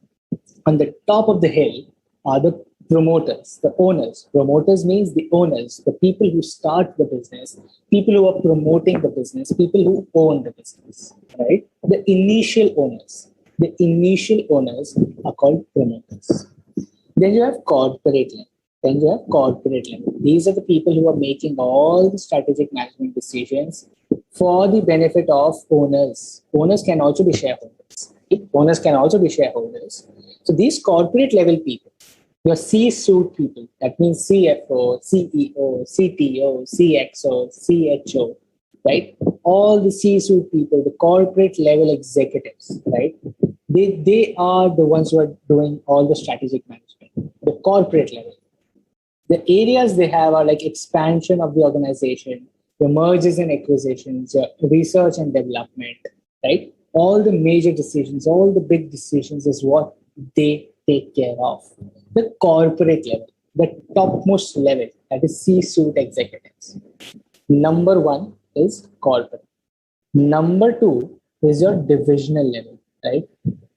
On the top of the hill are the promoters, the owners. Promoters means the owners, the people who start the business, people who are promoting the business, people who own the business, right? The initial owners. The initial owners are called promoters. Then you have corporate level. Then you have corporate level. These are the people who are making all the strategic management decisions for the benefit of owners. Owners can also be shareholders. Right? Owners can also be shareholders. So these corporate level people, your C-suite people, that means CFO, CEO, CTO, CXO, CHO, right? All the C-suite people, the corporate level executives, right? They are the ones who are doing all the strategic management, the corporate level. The areas they have are like expansion of the organization, the mergers and acquisitions, research and development, right? All the major decisions, all the big decisions is what they take care of. The corporate level, the topmost level, that is C-suite executives. Number one is corporate. Number two is your divisional level, right?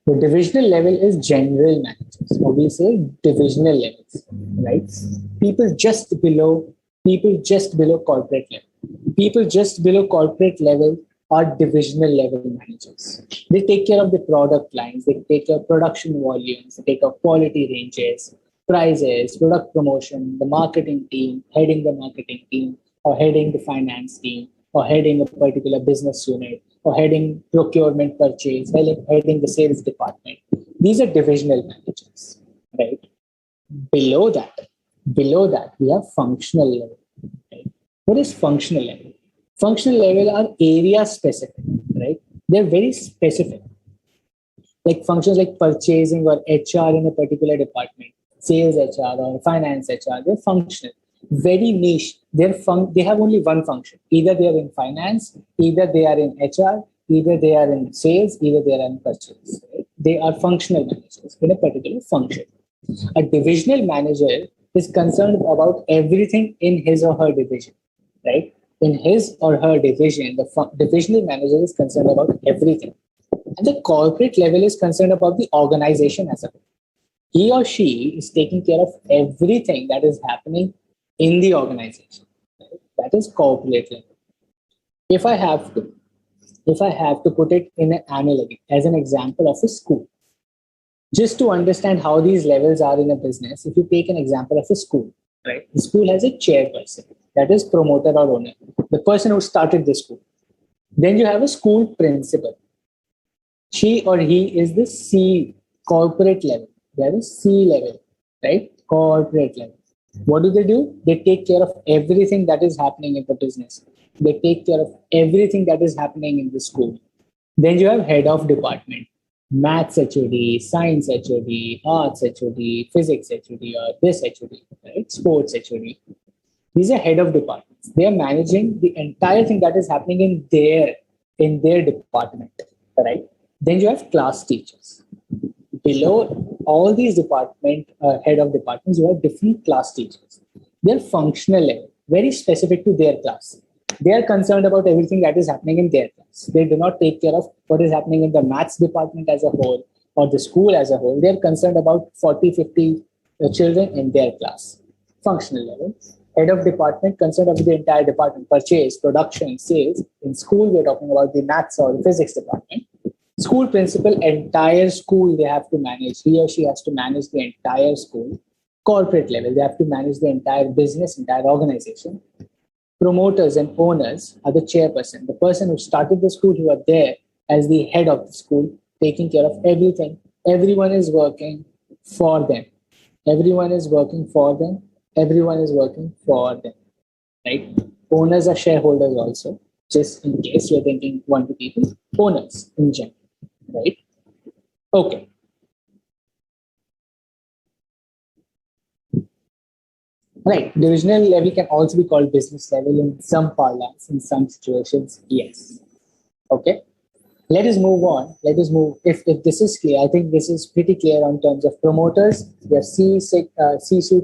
The divisional level is general managers, or we say divisional levels, right? People just below, people just below corporate level. People just below corporate level are divisional level managers. They take care of the product lines, they take care of production volumes, they take care of quality ranges, prices, product promotion, the marketing team, heading the marketing team, or heading the finance team, or heading a particular business unit, or heading procurement purchase, heading the sales department. These are divisional managers, right? Below that, we have functional level. Right? What is functional level? Functional level are area specific, right? They're very specific. Like functions like purchasing or HR in a particular department, sales HR or finance HR, they're functional, very niche. They have only one function. Either they are in finance, either they are in HR, either they are in sales, either they are in purchase. Right? They are functional managers in a particular function. A divisional manager is concerned about everything in his or her division, right? In his or her division, the divisional manager is concerned about everything. And the corporate level is concerned about the organization as a whole. He or she is taking care of everything that is happening in the organization. Right? That is corporate level. If I have to put it in an analogy as an example of a school, just to understand how these levels are in a business, if you take an example of a school, right? The school has a chairperson, that is promoter or owner, the person who started the school. Then you have a school principal. She or he is the C, corporate level. They are the C level, right? Corporate level. What do? They take care of everything that is happening in the business. They take care of everything that is happening in the school. Then you have head of department, maths HOD, science HOD, arts HOD, physics HOD, or this HOD, right? Sports HOD. These are head of departments. They are managing the entire thing that is happening in their department, right? Then you have class teachers. Below all these head of departments, you have different class teachers. They're functional level. very specific to their class. They are concerned about everything that is happening in their class. They do not take care of what is happening in the maths department as a whole or the school as a whole. They are concerned about 40, 50 children in their class. Functional level. Head of department concerned about the entire department, purchase, production, sales. In school, we're talking about the maths or the physics department. School principal, entire school they have to manage. He or she has to manage the entire school. Corporate level, they have to manage the entire business, entire organization. Promoters and owners are the chairperson, the person who started the school, who are there as the head of the school, taking care of everything. Everyone is working for them. Everyone is working for them. Everyone is working for them, right? Owners are shareholders also, just in case you're thinking one, two people, owners in general, right? Okay. Right. Divisional level can also be called business level in some parlance, in some situations, yes. Okay. Let us move on. Let us move. If this is clear, I think this is pretty clear on terms of promoters. We have C-suite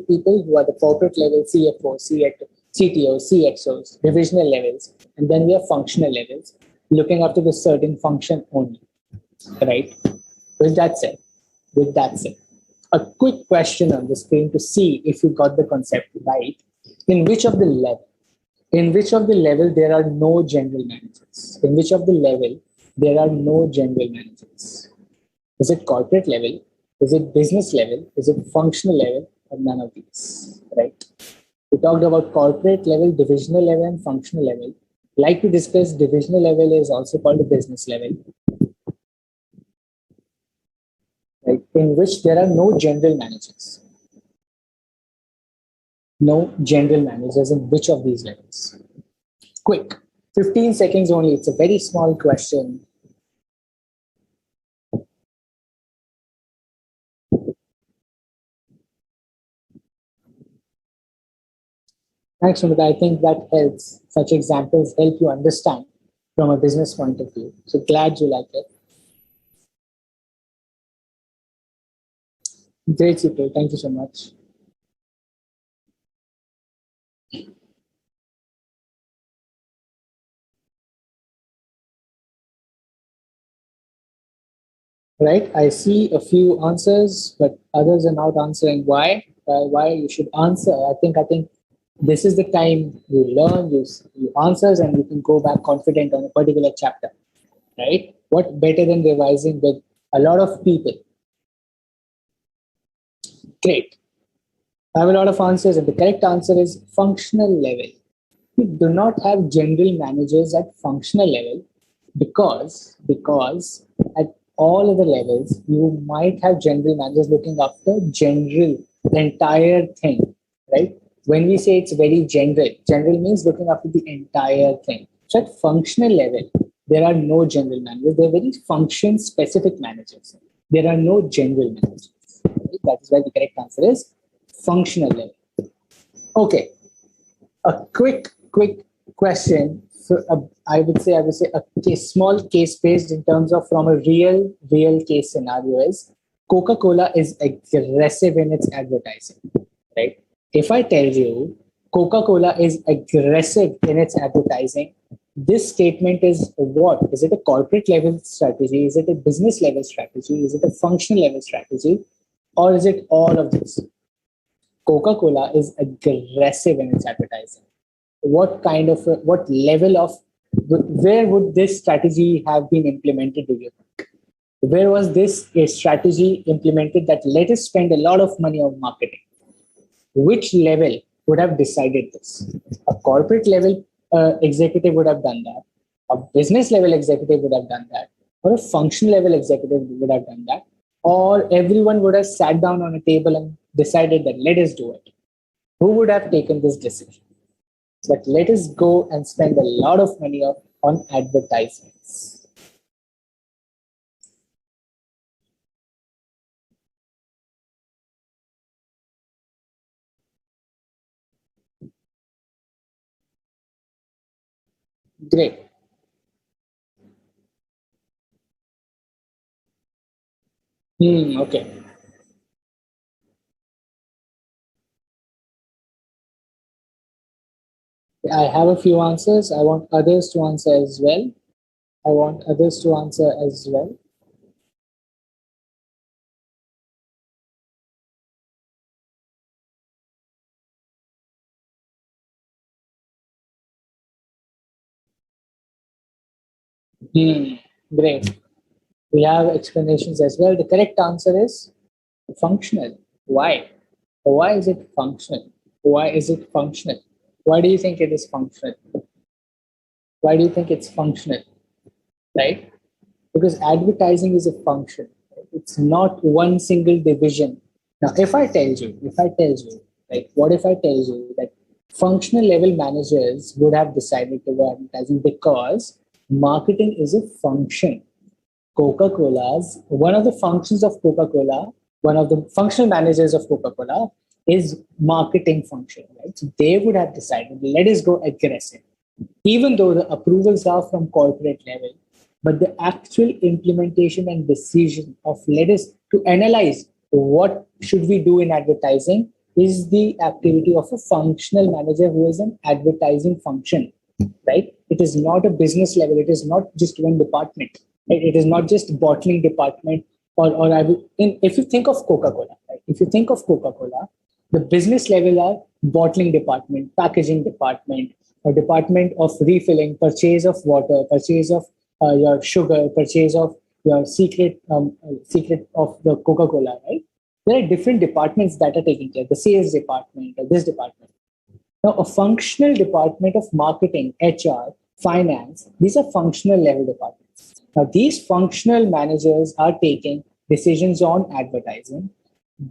people who are the corporate level, CFO, CTO, CXOs, divisional levels. And then we have functional levels, looking after the certain function only, right? With that said, a quick question on the screen to see if you got the concept right. In which of the level there are no general managers? In which of the level there are no general managers? Is it corporate level? Is it business level? Is it functional level? Or none of these, right? We talked about corporate level, divisional level, and functional level. Like we discussed, divisional level is also called a business level, right? In which there are no general managers. No general managers in which of these levels? Quick, 15 seconds only. It's a very small question. Thanks, Sumita. I think that helps. Such examples help you understand from a business point of view. So glad you like it. Great, Sipil. Thank you so much. Right, I see a few answers, but others are not answering. Why you should answer? I think this is the time you learn, you answers, and you can go back confident on a particular chapter. Right? What better than revising with a lot of people? Great. I have a lot of answers, and the correct answer is functional level. We do not have general managers at functional level because at all other levels you might have general managers looking after the entire thing, right? When we say it's very general means looking after the entire thing. So at functional level, there are no general managers. There are very function specific managers. There are no general managers. Right? That is why the correct answer is functional level. Okay, a quick question. So I would say a small case based in terms of from a real case scenario is Coca-Cola is aggressive in its advertising, right? If I tell you Coca-Cola is aggressive in its advertising, this statement is what? Is it a corporate level strategy? Is it a business level strategy? Is it a functional level strategy? Or is it all of this? Coca-Cola is aggressive in its advertising. What level of, where would this strategy have been implemented, do you think? Where was this a strategy implemented that let us spend a lot of money on marketing? Which level would have decided this? A corporate level executive would have done that. A business level executive would have done that. Or a functional level executive would have done that. Or everyone would have sat down on a table and decided that let us do it. Who would have taken this decision? But let us go and spend a lot of money on advertisements. Great. Okay. I have a few answers. I want others to answer as well. I want others to answer as well. Great. We have explanations as well. The correct answer is functional. Why? Why is it functional? Why is it functional? Why do you think it is functional? Why do you think it's functional? Right? Because advertising is a function. It's not one single division. Now, like, what if I tell you that functional level managers would have decided to go advertising because marketing is a function. Coca-Cola's, one of the functions of Coca-Cola, one of the functional managers of Coca-Cola is marketing function, right? So they would have decided, let us go aggressive. Even though the approvals are from corporate level, but the actual implementation and decision of let us to analyze what should we do in advertising is the activity of a functional manager who is an advertising function, right? It is not a business level. It is not just one department. Right? It is not just bottling department or if you think of Coca-Cola, right? If you think of Coca-Cola, the business level are bottling department, packaging department, a department of refilling, purchase of water, purchase of your sugar, purchase of your secret of the Coca-Cola, right? There are different departments that are taking care, the sales department or this department. Now, a functional department of marketing, HR, finance, these are functional level departments. Now, these functional managers are taking decisions on advertising,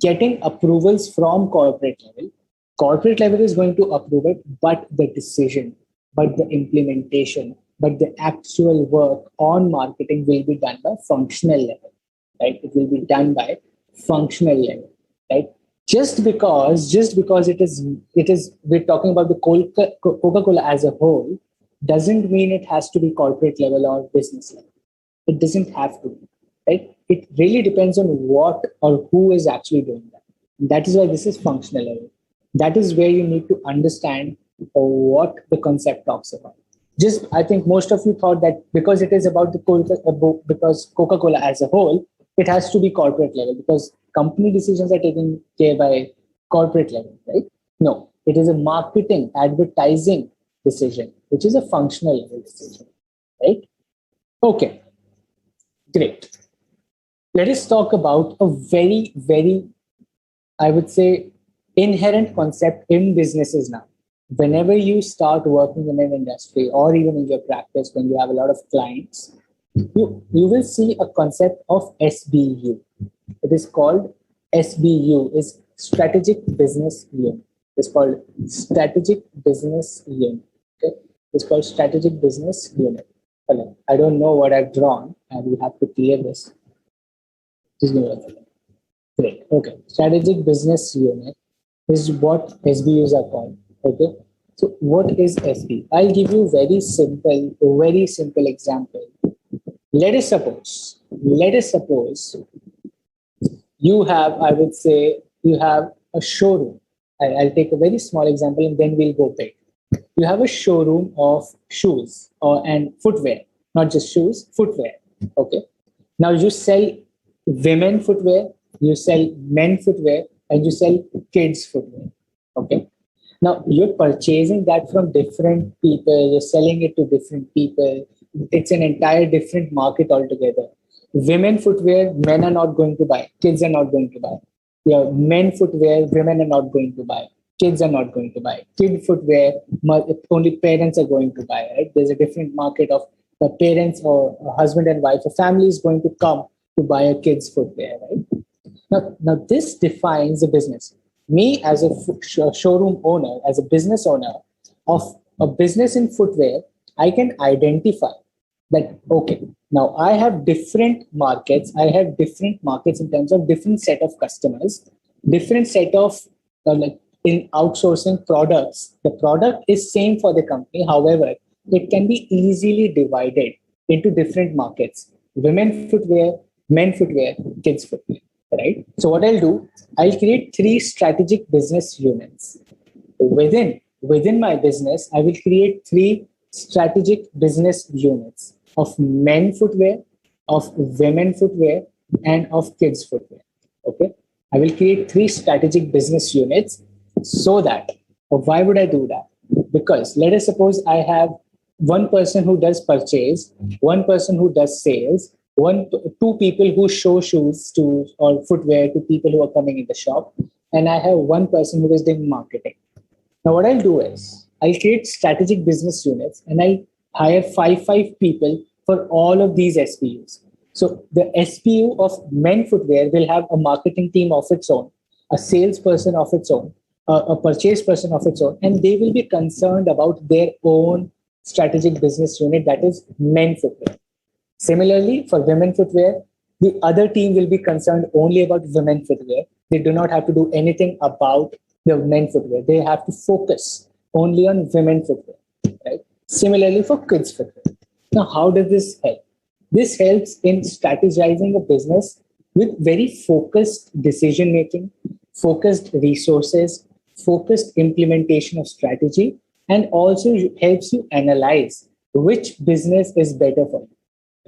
getting approvals from corporate level. Corporate level is going to approve it, but the decision, but the implementation, but the actual work on marketing will be done by functional level, right? It will be done by functional level, right? Just because it is we're talking about the Coca-Cola as a whole doesn't mean it has to be corporate level or business level. It doesn't have to be, right? It really depends on what or who is actually doing that. That is why this is functional level. That is where you need to understand what the concept talks about. Just, I think most of you thought that because it is about because Coca-Cola as a whole, it has to be corporate level because company decisions are taken care by corporate level, right? No, it is a marketing, advertising decision, which is a functional level decision, right? Okay, great. Let us talk about a very, very, I would say, inherent concept in businesses now. Whenever you start working in an industry or even in your practice, when you have a lot of clients, you will see a concept of SBU. It is called SBU, is Strategic Business Unit. It's called Strategic Business Unit. Okay? It's called Strategic Business Unit. I don't know what I've drawn, and we have to clear this. Just give me a second. Great. Okay. Strategic Business Unit is what SBUs are called. Okay. So what is SB? I'll give you very simple example. Let us suppose you have, I would say, you have a showroom. I'll take a very small example and then we'll go big. You have a showroom of shoes and footwear, not just shoes, footwear. Okay. Now you sell women footwear, you sell men footwear, and you sell kids footwear. Okay. Now you're purchasing that from different people, you're selling it to different people. It's an entire different market altogether. Women footwear, men are not going to buy, kids are not going to buy. Yeah, men footwear, women are not going to buy, kids are not going to buy. Kid footwear, only parents are going to buy, right? There's a different market of the parents or a husband and wife, a family is going to come to buy a kid's footwear, right? Now this defines a business. Me as a showroom owner, as a business owner of a business in footwear, I can identify that, okay, now I have different markets. I have different markets in terms of different set of customers, different set of like in outsourcing products. The product is same for the company. However, it can be easily divided into different markets. Women footwear, men footwear, kids footwear, right? So what I'll do, I'll create 3 strategic business units. Within within my business, I will create three strategic business units of men footwear, of women footwear, and of kids footwear. Okay. I will create three strategic business units so that, or why would I do that? Because let us suppose I have one person who does purchase, one person who does sales, two people who show shoes to or footwear to people who are coming in the shop, and I have one person who is doing marketing. Now, what I'll do is I'll create strategic business units and I'll hire five people for all of these SPUs. So the SPU of men footwear will have a marketing team of its own, a salesperson of its own, a purchase person of its own, and they will be concerned about their own strategic business unit, that is men footwear. Similarly, for women footwear, the other team will be concerned only about women footwear. They do not have to do anything about the men footwear. They have to focus only on women footwear. Right? Similarly, for kids footwear. Now, how does this help? This helps in strategizing a business with very focused decision making, focused resources, focused implementation of strategy, and also helps you analyze which business is better for you.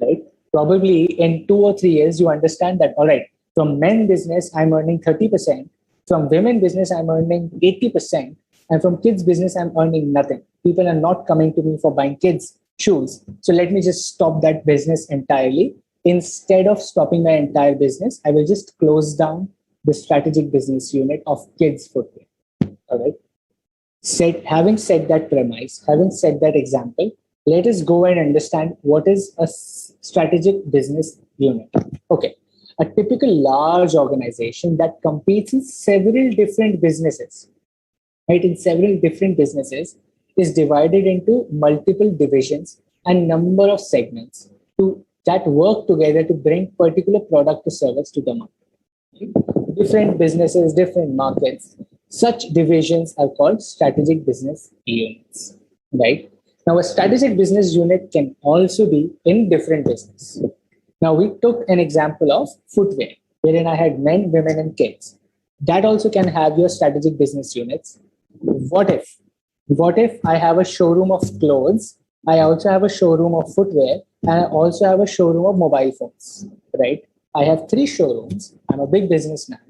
Right? Probably in 2 or 3 years, you understand that, all right, from men business, I'm earning 30%. From women business, I'm earning 80%. And from kids business, I'm earning nothing. People are not coming to me for buying kids shoes. So let me just stop that business entirely. Instead of stopping my entire business, I will just close down the strategic business unit of kids footwear. All right. Having said that premise, having said that example, let us go and understand what is a strategic business unit. Okay. A typical large organization that competes in several different businesses, right? In several different businesses is divided into multiple divisions and number of segments that work together to bring particular product or service to the market. Right? Different businesses, different markets. Such divisions are called strategic business units, right? Now, a strategic business unit can also be in different business. Now, we took an example of footwear, wherein I had men, women, and kids. That also can have your strategic business units. What if I have a showroom of clothes? I also have a showroom of footwear, and I also have a showroom of mobile phones, right? I have 3 showrooms. I'm a big businessman.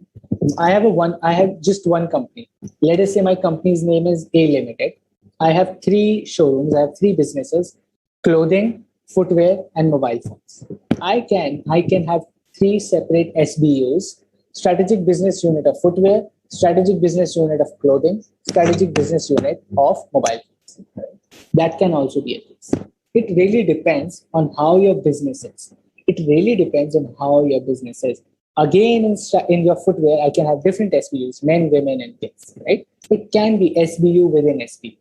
I have just one company. Let us say my company's name is A Limited. I have 3 showrooms. I have 3 businesses: clothing, footwear, and mobile phones. I can have 3 separate SBUs: strategic business unit of footwear, strategic business unit of clothing, strategic business unit of mobile phones. That can also be a case. It really depends on how your business is. It really depends on how your business is. Again, in your footwear, I can have different SBUs: men, women, and kids. Right? It can be SBU within SBU.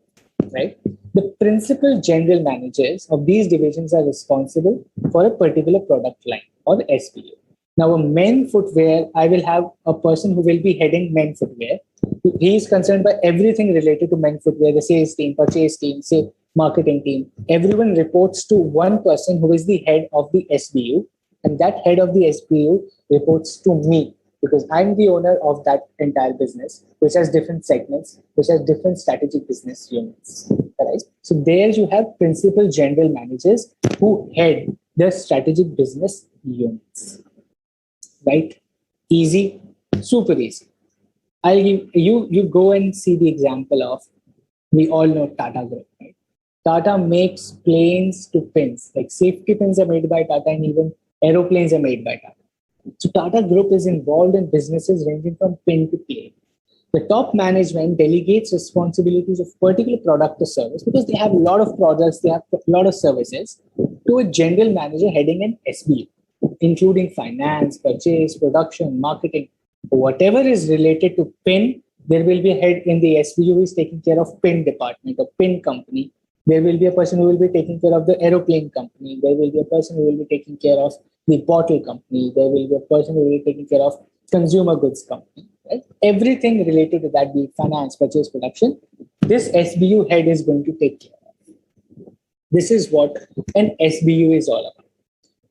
Right? The principal general managers of these divisions are responsible for a particular product line or SBU. Now, a men footwear, I will have a person who will be heading men footwear. He is concerned by everything related to men footwear: the sales team, purchase team, say marketing team. Everyone reports to one person who is the head of the SBU, and that head of the SBU reports to me, because I'm the owner of that entire business, which has different segments, which has different strategic business units. Right? So there you have principal general managers who head the strategic business units. Right? Easy, super easy. I'll give you go and see the example of, we all know Tata Group, right? Tata makes planes to pins, like safety pins are made by Tata, and even aeroplanes are made by Tata. So Tata Group is involved in businesses ranging from pin to plane. The top management delegates responsibilities of particular product or service, because they have a lot of products, they have a lot of services, to a general manager heading an SBU, including finance, purchase, production, marketing. Whatever is related to pin, there will be a head in the SBU who is taking care of pin department or pin company. There will be a person who will be taking care of the aeroplane company. There will be a person who will be taking care of the bottle company. There will be a person who will be taking care of consumer goods company. Right? Everything related to that, be it finance, purchase, production, this SBU head is going to take care of. This is what an SBU is all about.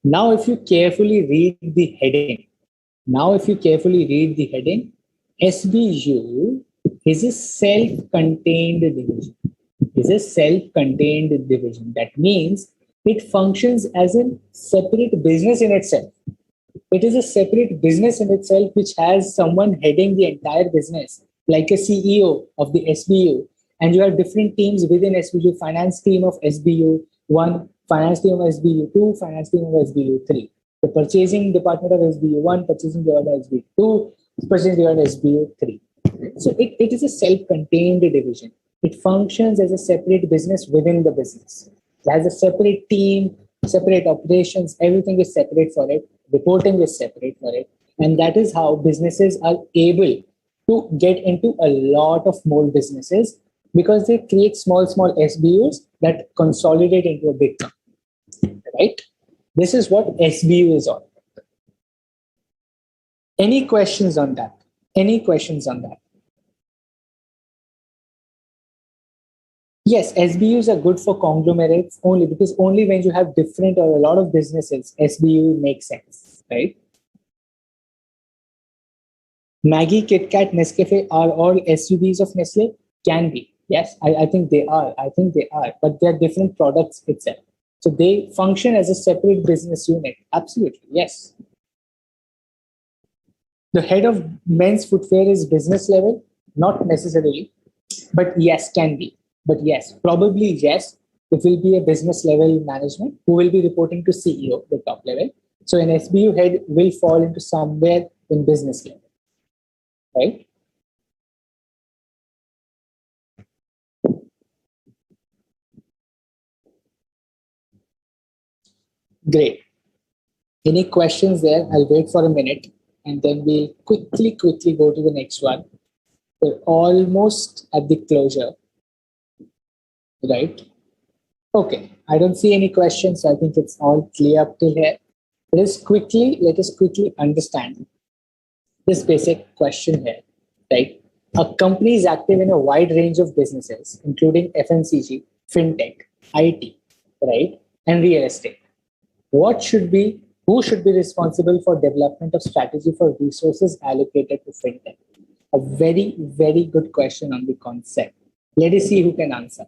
Now, if you carefully read the heading, SBU is a self-contained division. Is a self-contained division. That means it functions as a separate business in itself. It is a separate business in itself, which has someone heading the entire business, like a CEO of the SBU. And you have different teams within SBU, finance team of SBU 1, finance team of SBU 2, finance team of SBU 3. The purchasing department of SBU 1, purchasing department of SBU 2, purchasing department of SBU 3. So it is a self-contained division. It functions as a separate business within the business. It has a separate team, separate operations, everything is separate for it. Reporting is separate for it. And that is how businesses are able to get into a lot of more businesses, because they create small SBUs that consolidate into a big company, right? This is what SBU is all about. Any questions on that? Any questions on that? Yes, SBUs are good for conglomerates only, because only when you have different or a lot of businesses, SBU makes sense, right? Maggie, KitKat, Nescafe are all SUVs of Nestle? Can be. Yes, I think they are. I think they are. But they're different products itself. So they function as a separate business unit. Absolutely. Yes. The head of men's footwear is business level? Not necessarily. But yes, can be. But yes, probably yes. It will be a business level management who will be reporting to CEO, the top level. So an SBU head will fall into somewhere in business level. Right? Great. Any questions there? I'll wait for a minute and then we'll quickly go to the next one. We're almost at the closure, right? Okay, I don't see any questions. I think it's all clear up till here. Let us quickly understand this basic question here, right? A company is active in a wide range of businesses, including FMCG, fintech, IT, right, and real estate. Who should be responsible for development of strategy for resources allocated to fintech? A very, very good question on the concept. Let us see who can answer.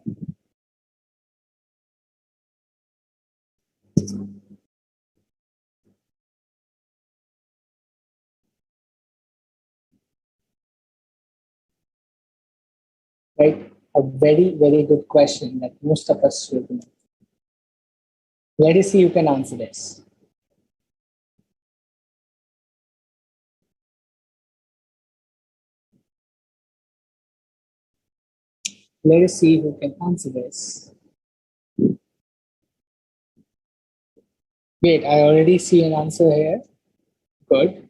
Right? A very, very good question that most of us should know. Let us see who can answer this. Let us see who can answer this. Wait, I already see an answer here. Good.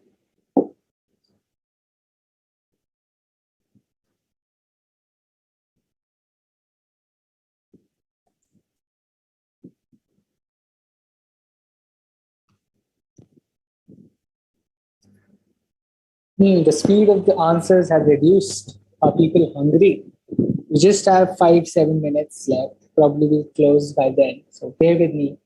The speed of the answers have reduced. Are people hungry? We just have 5-7 minutes left. Probably will close by then. So bear with me.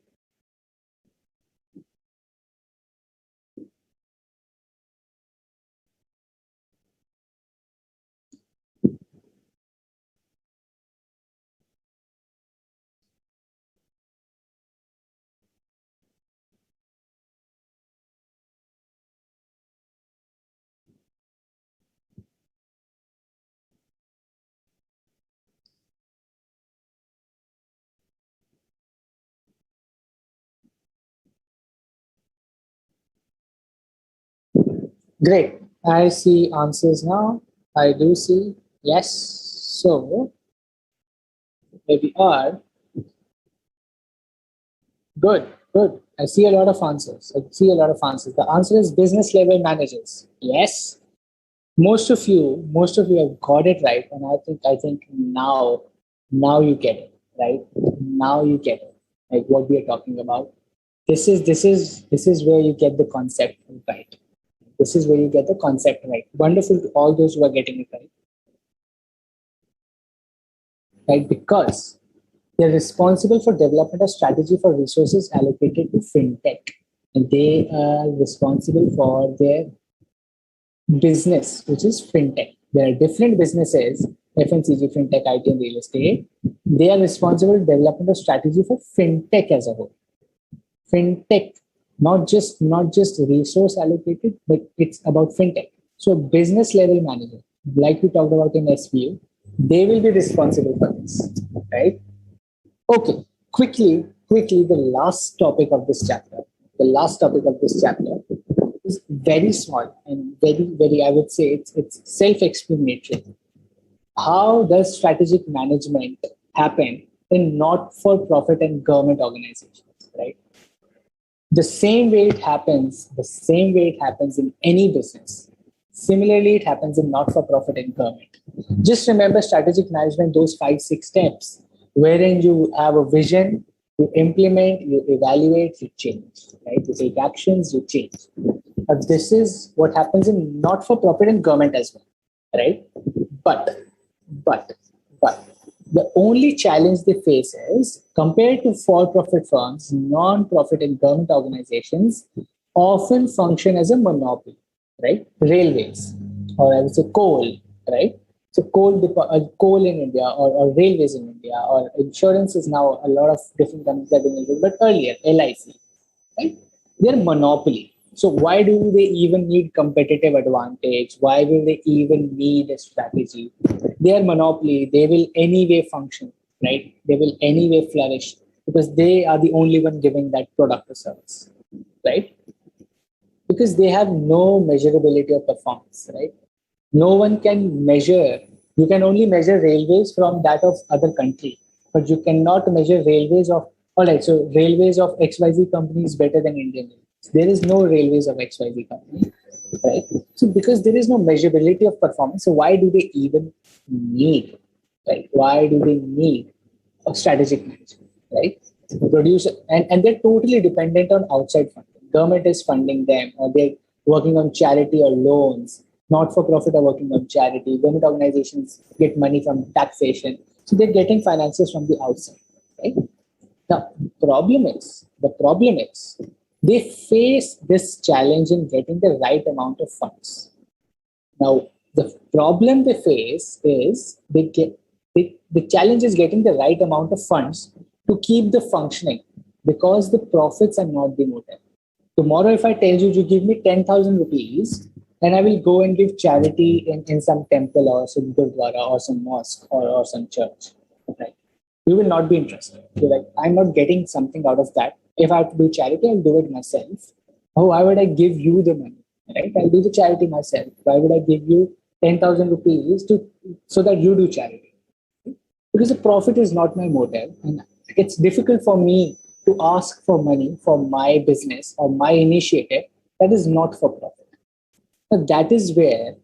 Great. I see answers now. I do see. Yes. So here we are. Good. Good. I see a lot of answers. The answer is business level managers. Yes. Most of you have got it right. And I think now you get it, right? Now you get it. Like what we are talking about. This is where you get the concept right. This is where you get the concept right. Wonderful to all those who are getting it right. Right? Because they're responsible for development of strategy for resources allocated to fintech. And they are responsible for their business, which is fintech. There are different businesses, FMCG, fintech, IT, and real estate. They are responsible for development of strategy for fintech as a whole. Fintech, not just resource allocated, but it's about fintech. So business level manager, like we talked about in SVU, they will be responsible for this, right? Okay, quickly, the last topic of this chapter. The last topic of this chapter is very small and very, I would say it's self-explanatory. How does strategic management happen in not-for-profit and government organizations, right? The same way it happens in any business. Similarly, it happens in not-for-profit and government. Just remember strategic management, those 5-6 steps, wherein you have a vision, you implement, you evaluate, you change, right? You take actions, you change. This is what happens in not-for-profit and government as well, right? But the only challenge they face is, compared to for-profit firms, non-profit and government organizations often function as a monopoly, right? Railways, or I would say coal, right? So coal in India, or railways in India, or insurance is now a lot of different companies that are doing it, but earlier, LIC, right? They're monopoly. So why do they even need competitive advantage? Why will they even need a strategy? They are monopoly. They will anyway function, right? They will anyway flourish because they are the only one giving that product or service, right? Because they have no measurability of performance, right? No one can measure. You can only measure railways from that of other country, but you cannot measure railways of, all right, so railways of XYZ company is better than Indian railways. There is no railways of XYZ company, right? So because there is no measurability of performance, so why do they even need, right? Why do they need a strategic management, right? Produce, and they're totally dependent on outside funding. Government is funding them, or they're working on charity or loans. Not-for-profit are working on charity. Government organizations get money from taxation. So they're getting finances from the outside, right? Now, the problem is they face this challenge in getting the right amount of funds. Now, the problem they face is the challenge is getting the right amount of funds to keep the functioning, because the profits are not the motive. Tomorrow, if I tell you to give me 10,000 rupees, and I will go and give charity in some temple or some gurdwara or some mosque or some church, right? You will not be interested. You're like, I'm not getting something out of that. If I have to do charity, I'll do it myself. Oh, why would I give you the money, right? I'll do the charity myself. Why would I give you 10,000 rupees so that you do charity? Because the profit is not my motive. And it's difficult for me to ask for money for my business or my initiative that is not for profit. But that is why,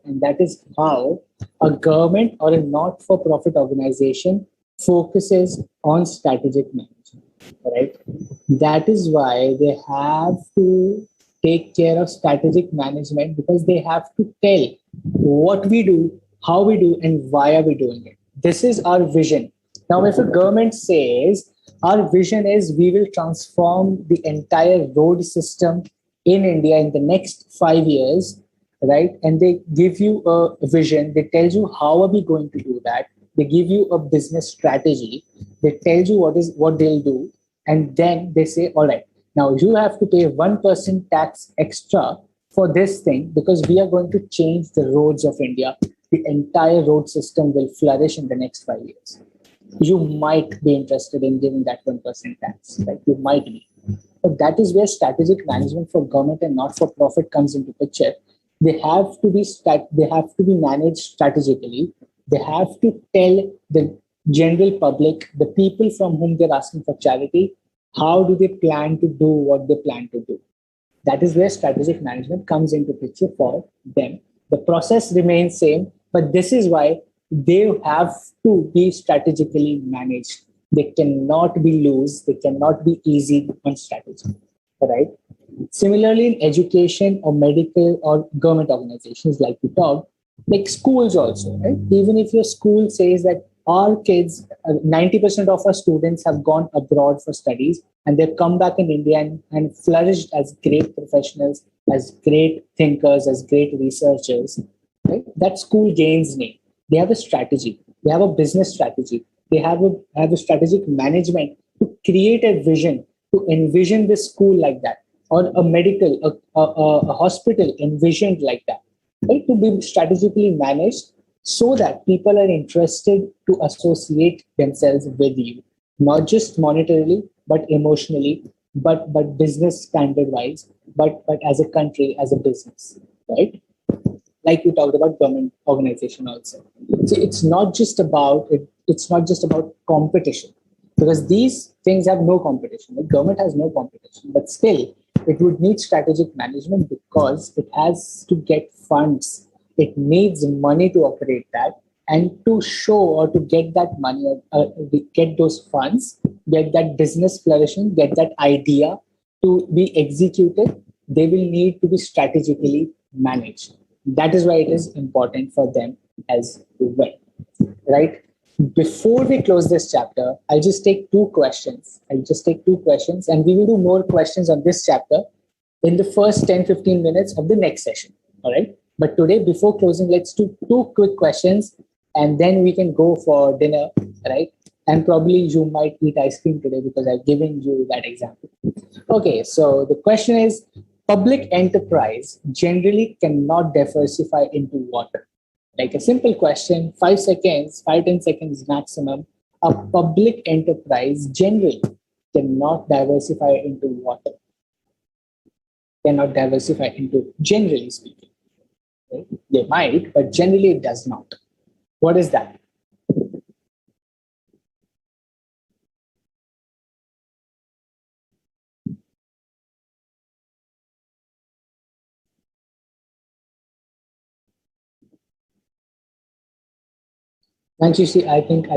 and that is how a government or a not-for-profit organization focuses on strategic management, right? That is why they have to take care of strategic management, because they have to tell what we do, how we do, and why are we doing it. This is our vision. Now, if a government says, our vision is we will transform the entire road system in India in the next 5 years, right? And they give you a vision. They tell you how are we going to do that. They give you a business strategy. They tell you what they'll do. And then they say, all right, now you have to pay 1% tax extra for this thing, because we are going to change the roads of India. The entire road system will flourish in the next 5 years. You might be interested in giving that 1% tax, right? You might be. But that is where strategic management for government and not-for-profit comes into picture. They have to be managed strategically. They have to tell the general public, the people from whom they're asking for charity, how do they plan to do what they plan to do. That is where strategic management comes into picture for them. The process remains same, but this is why they have to be strategically managed. They cannot be loose. They cannot be easy on strategy, right? Similarly, in education or medical or government organizations, like we talked, like schools also, right? Even if your school says that our kids, 90% of our students have gone abroad for studies and they've come back in India and flourished as great professionals, as great thinkers, as great researchers, right? That school gains name. They have a strategy. They have a business strategy. They have a strategic management to create a vision, to envision the school like that, or a hospital envisioned like that, right? To be strategically managed so that people are interested to associate themselves with you, not just monetarily, but emotionally, but business standard wise, but as a country, as a business, right? Like we talked about government organization also. So it's not just about competition, because these things have no competition. The government has no competition, but still it would need strategic management because it has to get funds. It needs money to operate that, and to show or to get that money, get those funds, get that business flourishing, get that idea to be executed, they will need to be strategically managed. That is why it is important for them as well, right? Before we close this chapter, I'll just take two questions. And we will do more questions on this chapter in the first 10-15 minutes of the next session. All right. But today, before closing, let's do two quick questions and then we can go for dinner, right? And probably you might eat ice cream today because I've given you that example. Okay, so the question is, public enterprise generally cannot diversify into what? Like a simple question, 5 seconds, 5-10 seconds maximum. A public enterprise generally cannot diversify into what? Cannot diversify into, generally speaking. Right? They might, but generally it does not. What is that? And you see, I think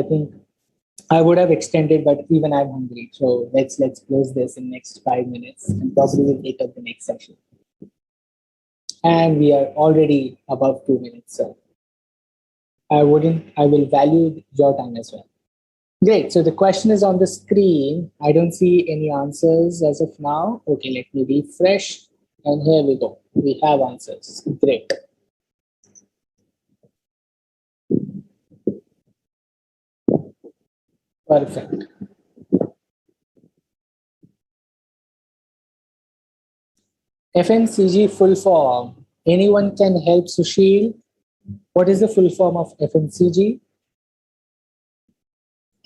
I would have extended, but even I'm hungry. So let's close this in next 5 minutes, and probably we'll take up the next session. And we are already above 2 minutes, so I will value your time as well. Great. So the question is on the screen. I don't see any answers as of now. Okay, let me refresh. And here we go. We have answers. Great. Perfect. FMCG full form. Anyone can help Sushil? What is the full form of FMCG?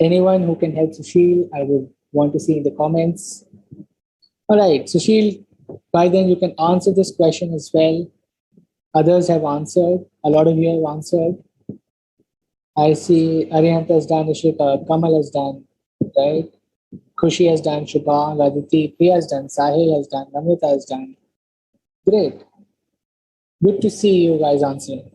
Anyone who can help Sushil, I would want to see in the comments. All right, Sushil, by then you can answer this question as well. Others have answered. A lot of you have answered. I see Arihant has done, Ishika, Kamal has done, right? Khushi has done, Shubhang, Aditi, Priya has done, Sahil has done, Namrata has done. Great. Good to see you guys answering.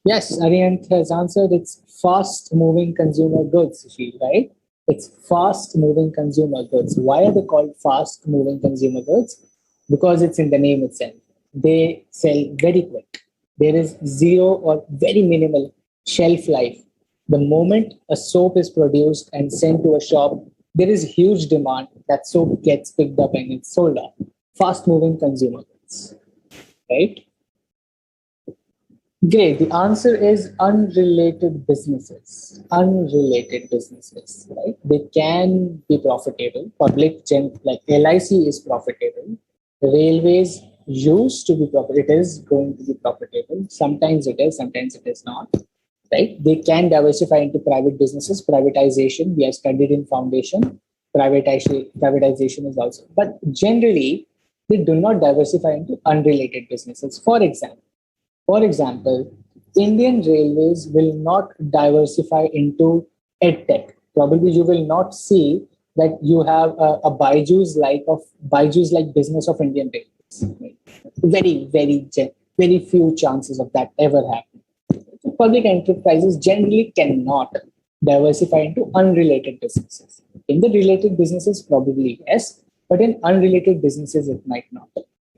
Yes, Arihant has answered. It's fast moving consumer goods, Sushil, right? It's fast moving consumer goods. Why are they called fast moving consumer goods? Because it's in the name itself. They sell very quick. There is zero or very minimal shelf life. The moment a soap is produced and sent to a shop, there is huge demand. That soap gets picked up and it's sold off. Fast moving consumer goods, right? Great. The answer is unrelated businesses. Unrelated businesses, right? They can be profitable. Like LIC is profitable. Railways used to be profitable. It is going to be profitable. Sometimes it is, sometimes it is not. Right? They can diversify into private businesses. Privatization, we have studied in foundation. Privatization is also. But generally, they do not diversify into unrelated businesses. For example, Indian Railways will not diversify into edtech. Probably you will not see that you have a Byju's like business of Indian Railways. Very few chances of that ever happening. So public enterprises generally cannot diversify into unrelated businesses. In the related businesses, probably yes, but in unrelated businesses, it might not.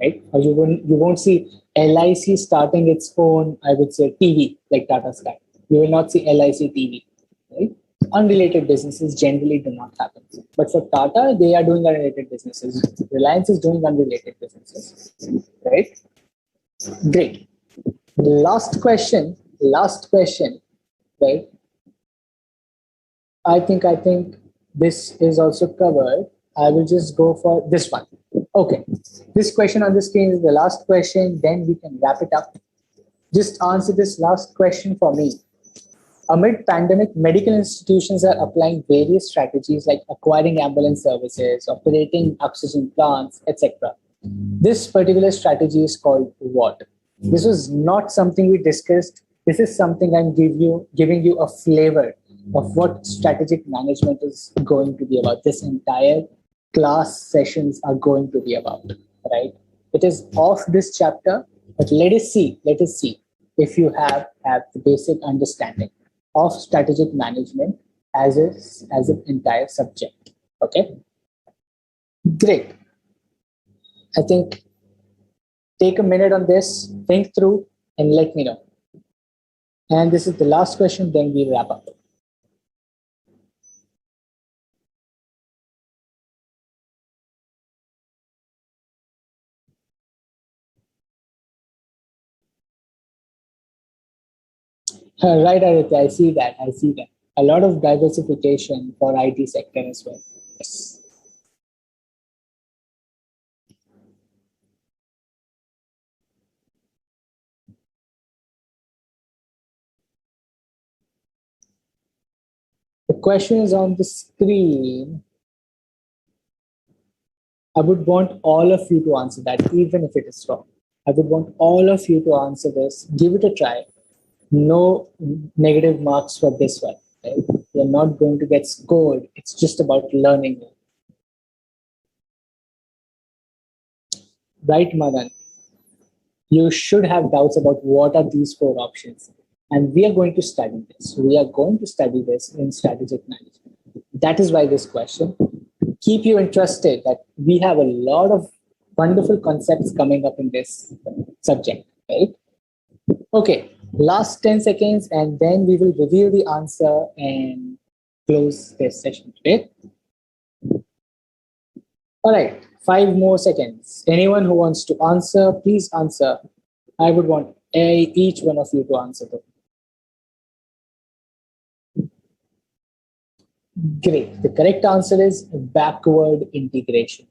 Right? Or you won't see LIC starting its own, I would say, TV like Tata Sky. You will not see LIC TV, right? unrelated businesses generally do not happen. But for Tata, they are doing unrelated businesses. Reliance is doing unrelated businesses, right? Great. Last question, right? I think this is also covered. I will just go for this one. Okay. This question on the screen is the last question. Then we can wrap it up. Just answer this last question for me. Amid pandemic, medical institutions are applying various strategies like acquiring ambulance services, operating oxygen plants, etc. This particular strategy is called what? This was not something we discussed. This is something I'm giving you a flavor of what strategic management is going to be about. This entire class sessions are going to be about, right? It is off this chapter, but let us see if you have the basic understanding of strategic management as an entire subject. Okay, great. I think take a minute on this, think through, and let me know. And this is the last question, then we'll wrap up. Right, Aditya, I see that. A lot of diversification for IT sector as well. Yes. The question is on the screen. I would want all of you to answer that, even if it is wrong. I would want all of you to answer this. Give it a try. No negative marks for this one. Right? You're not going to get scored. It's just about learning. Right, Madan? You should have doubts about what are these four options. And we are going to study this. We are going to study this in strategic management. That is why this question. Keep you interested that we have a lot of wonderful concepts coming up in this subject, right? Okay, last 10 seconds and then we will reveal the answer and close this session today. All right, 5 more seconds. Anyone who wants to answer, please answer. I would want each one of you to answer them. Great. The correct answer is backward integration.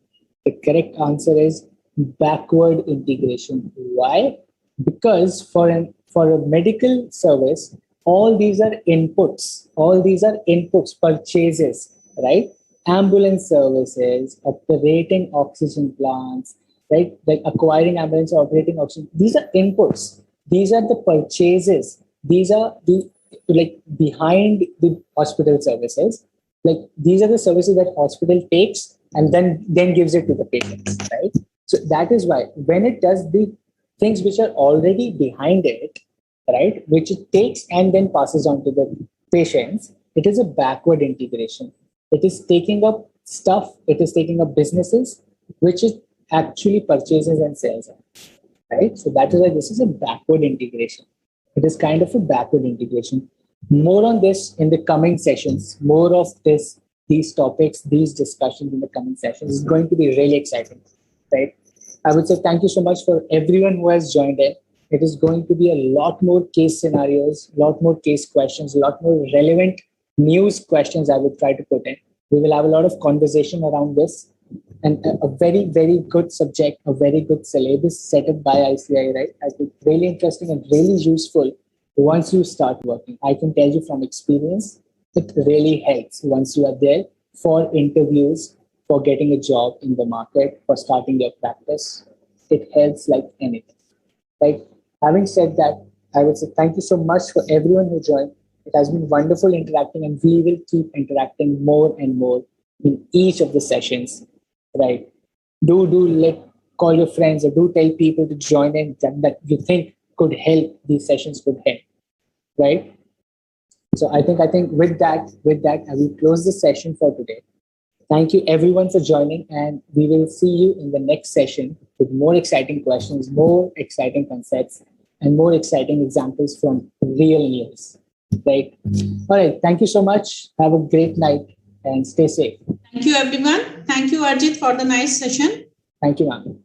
The correct answer is backward integration. Why? Because for a medical service, all these are inputs. All these are inputs, purchases, right? Ambulance services, operating oxygen plants, right? Like acquiring ambulance or operating oxygen. These are inputs. These are the purchases. These are the like behind the hospital services. Like these are the services that hospital takes and then gives it to the patients, right? So that is why when it does the things which are already behind it, right, which it takes and then passes on to the patients, it is a backward integration. It is taking up stuff, it is taking up businesses, which it actually purchases and sells, right? So that is why this is a backward integration. It is kind of a backward integration. More on this in the coming sessions. More of these topics, these discussions in the coming sessions is going to be really exciting, right? I would say thank you so much for everyone who has joined in. It is going to be a lot more case scenarios, a lot more case questions, a lot more relevant news questions I would try to put in. We will have a lot of conversation around this and a very, very good subject, a very good syllabus set up by ICAI, right? I think really interesting and really useful once you start working. I can tell you from experience, it really helps once you are there for interviews, for getting a job in the market, for starting your practice. It helps like anything, right? Having said that, I would say thank you so much for everyone who joined. It has been wonderful interacting and we will keep interacting more and more in each of the sessions, right? Call your friends or do tell people to join in that you think could help, these sessions could help, right? So I think with that, I will close the session for today. Thank you everyone for joining and we will see you in the next session with more exciting questions, more exciting concepts and more exciting examples from real news. Right. All right. Thank you so much. Have a great night and stay safe. Thank you, everyone. Thank you, Arjit, for the nice session. Thank you, ma'am.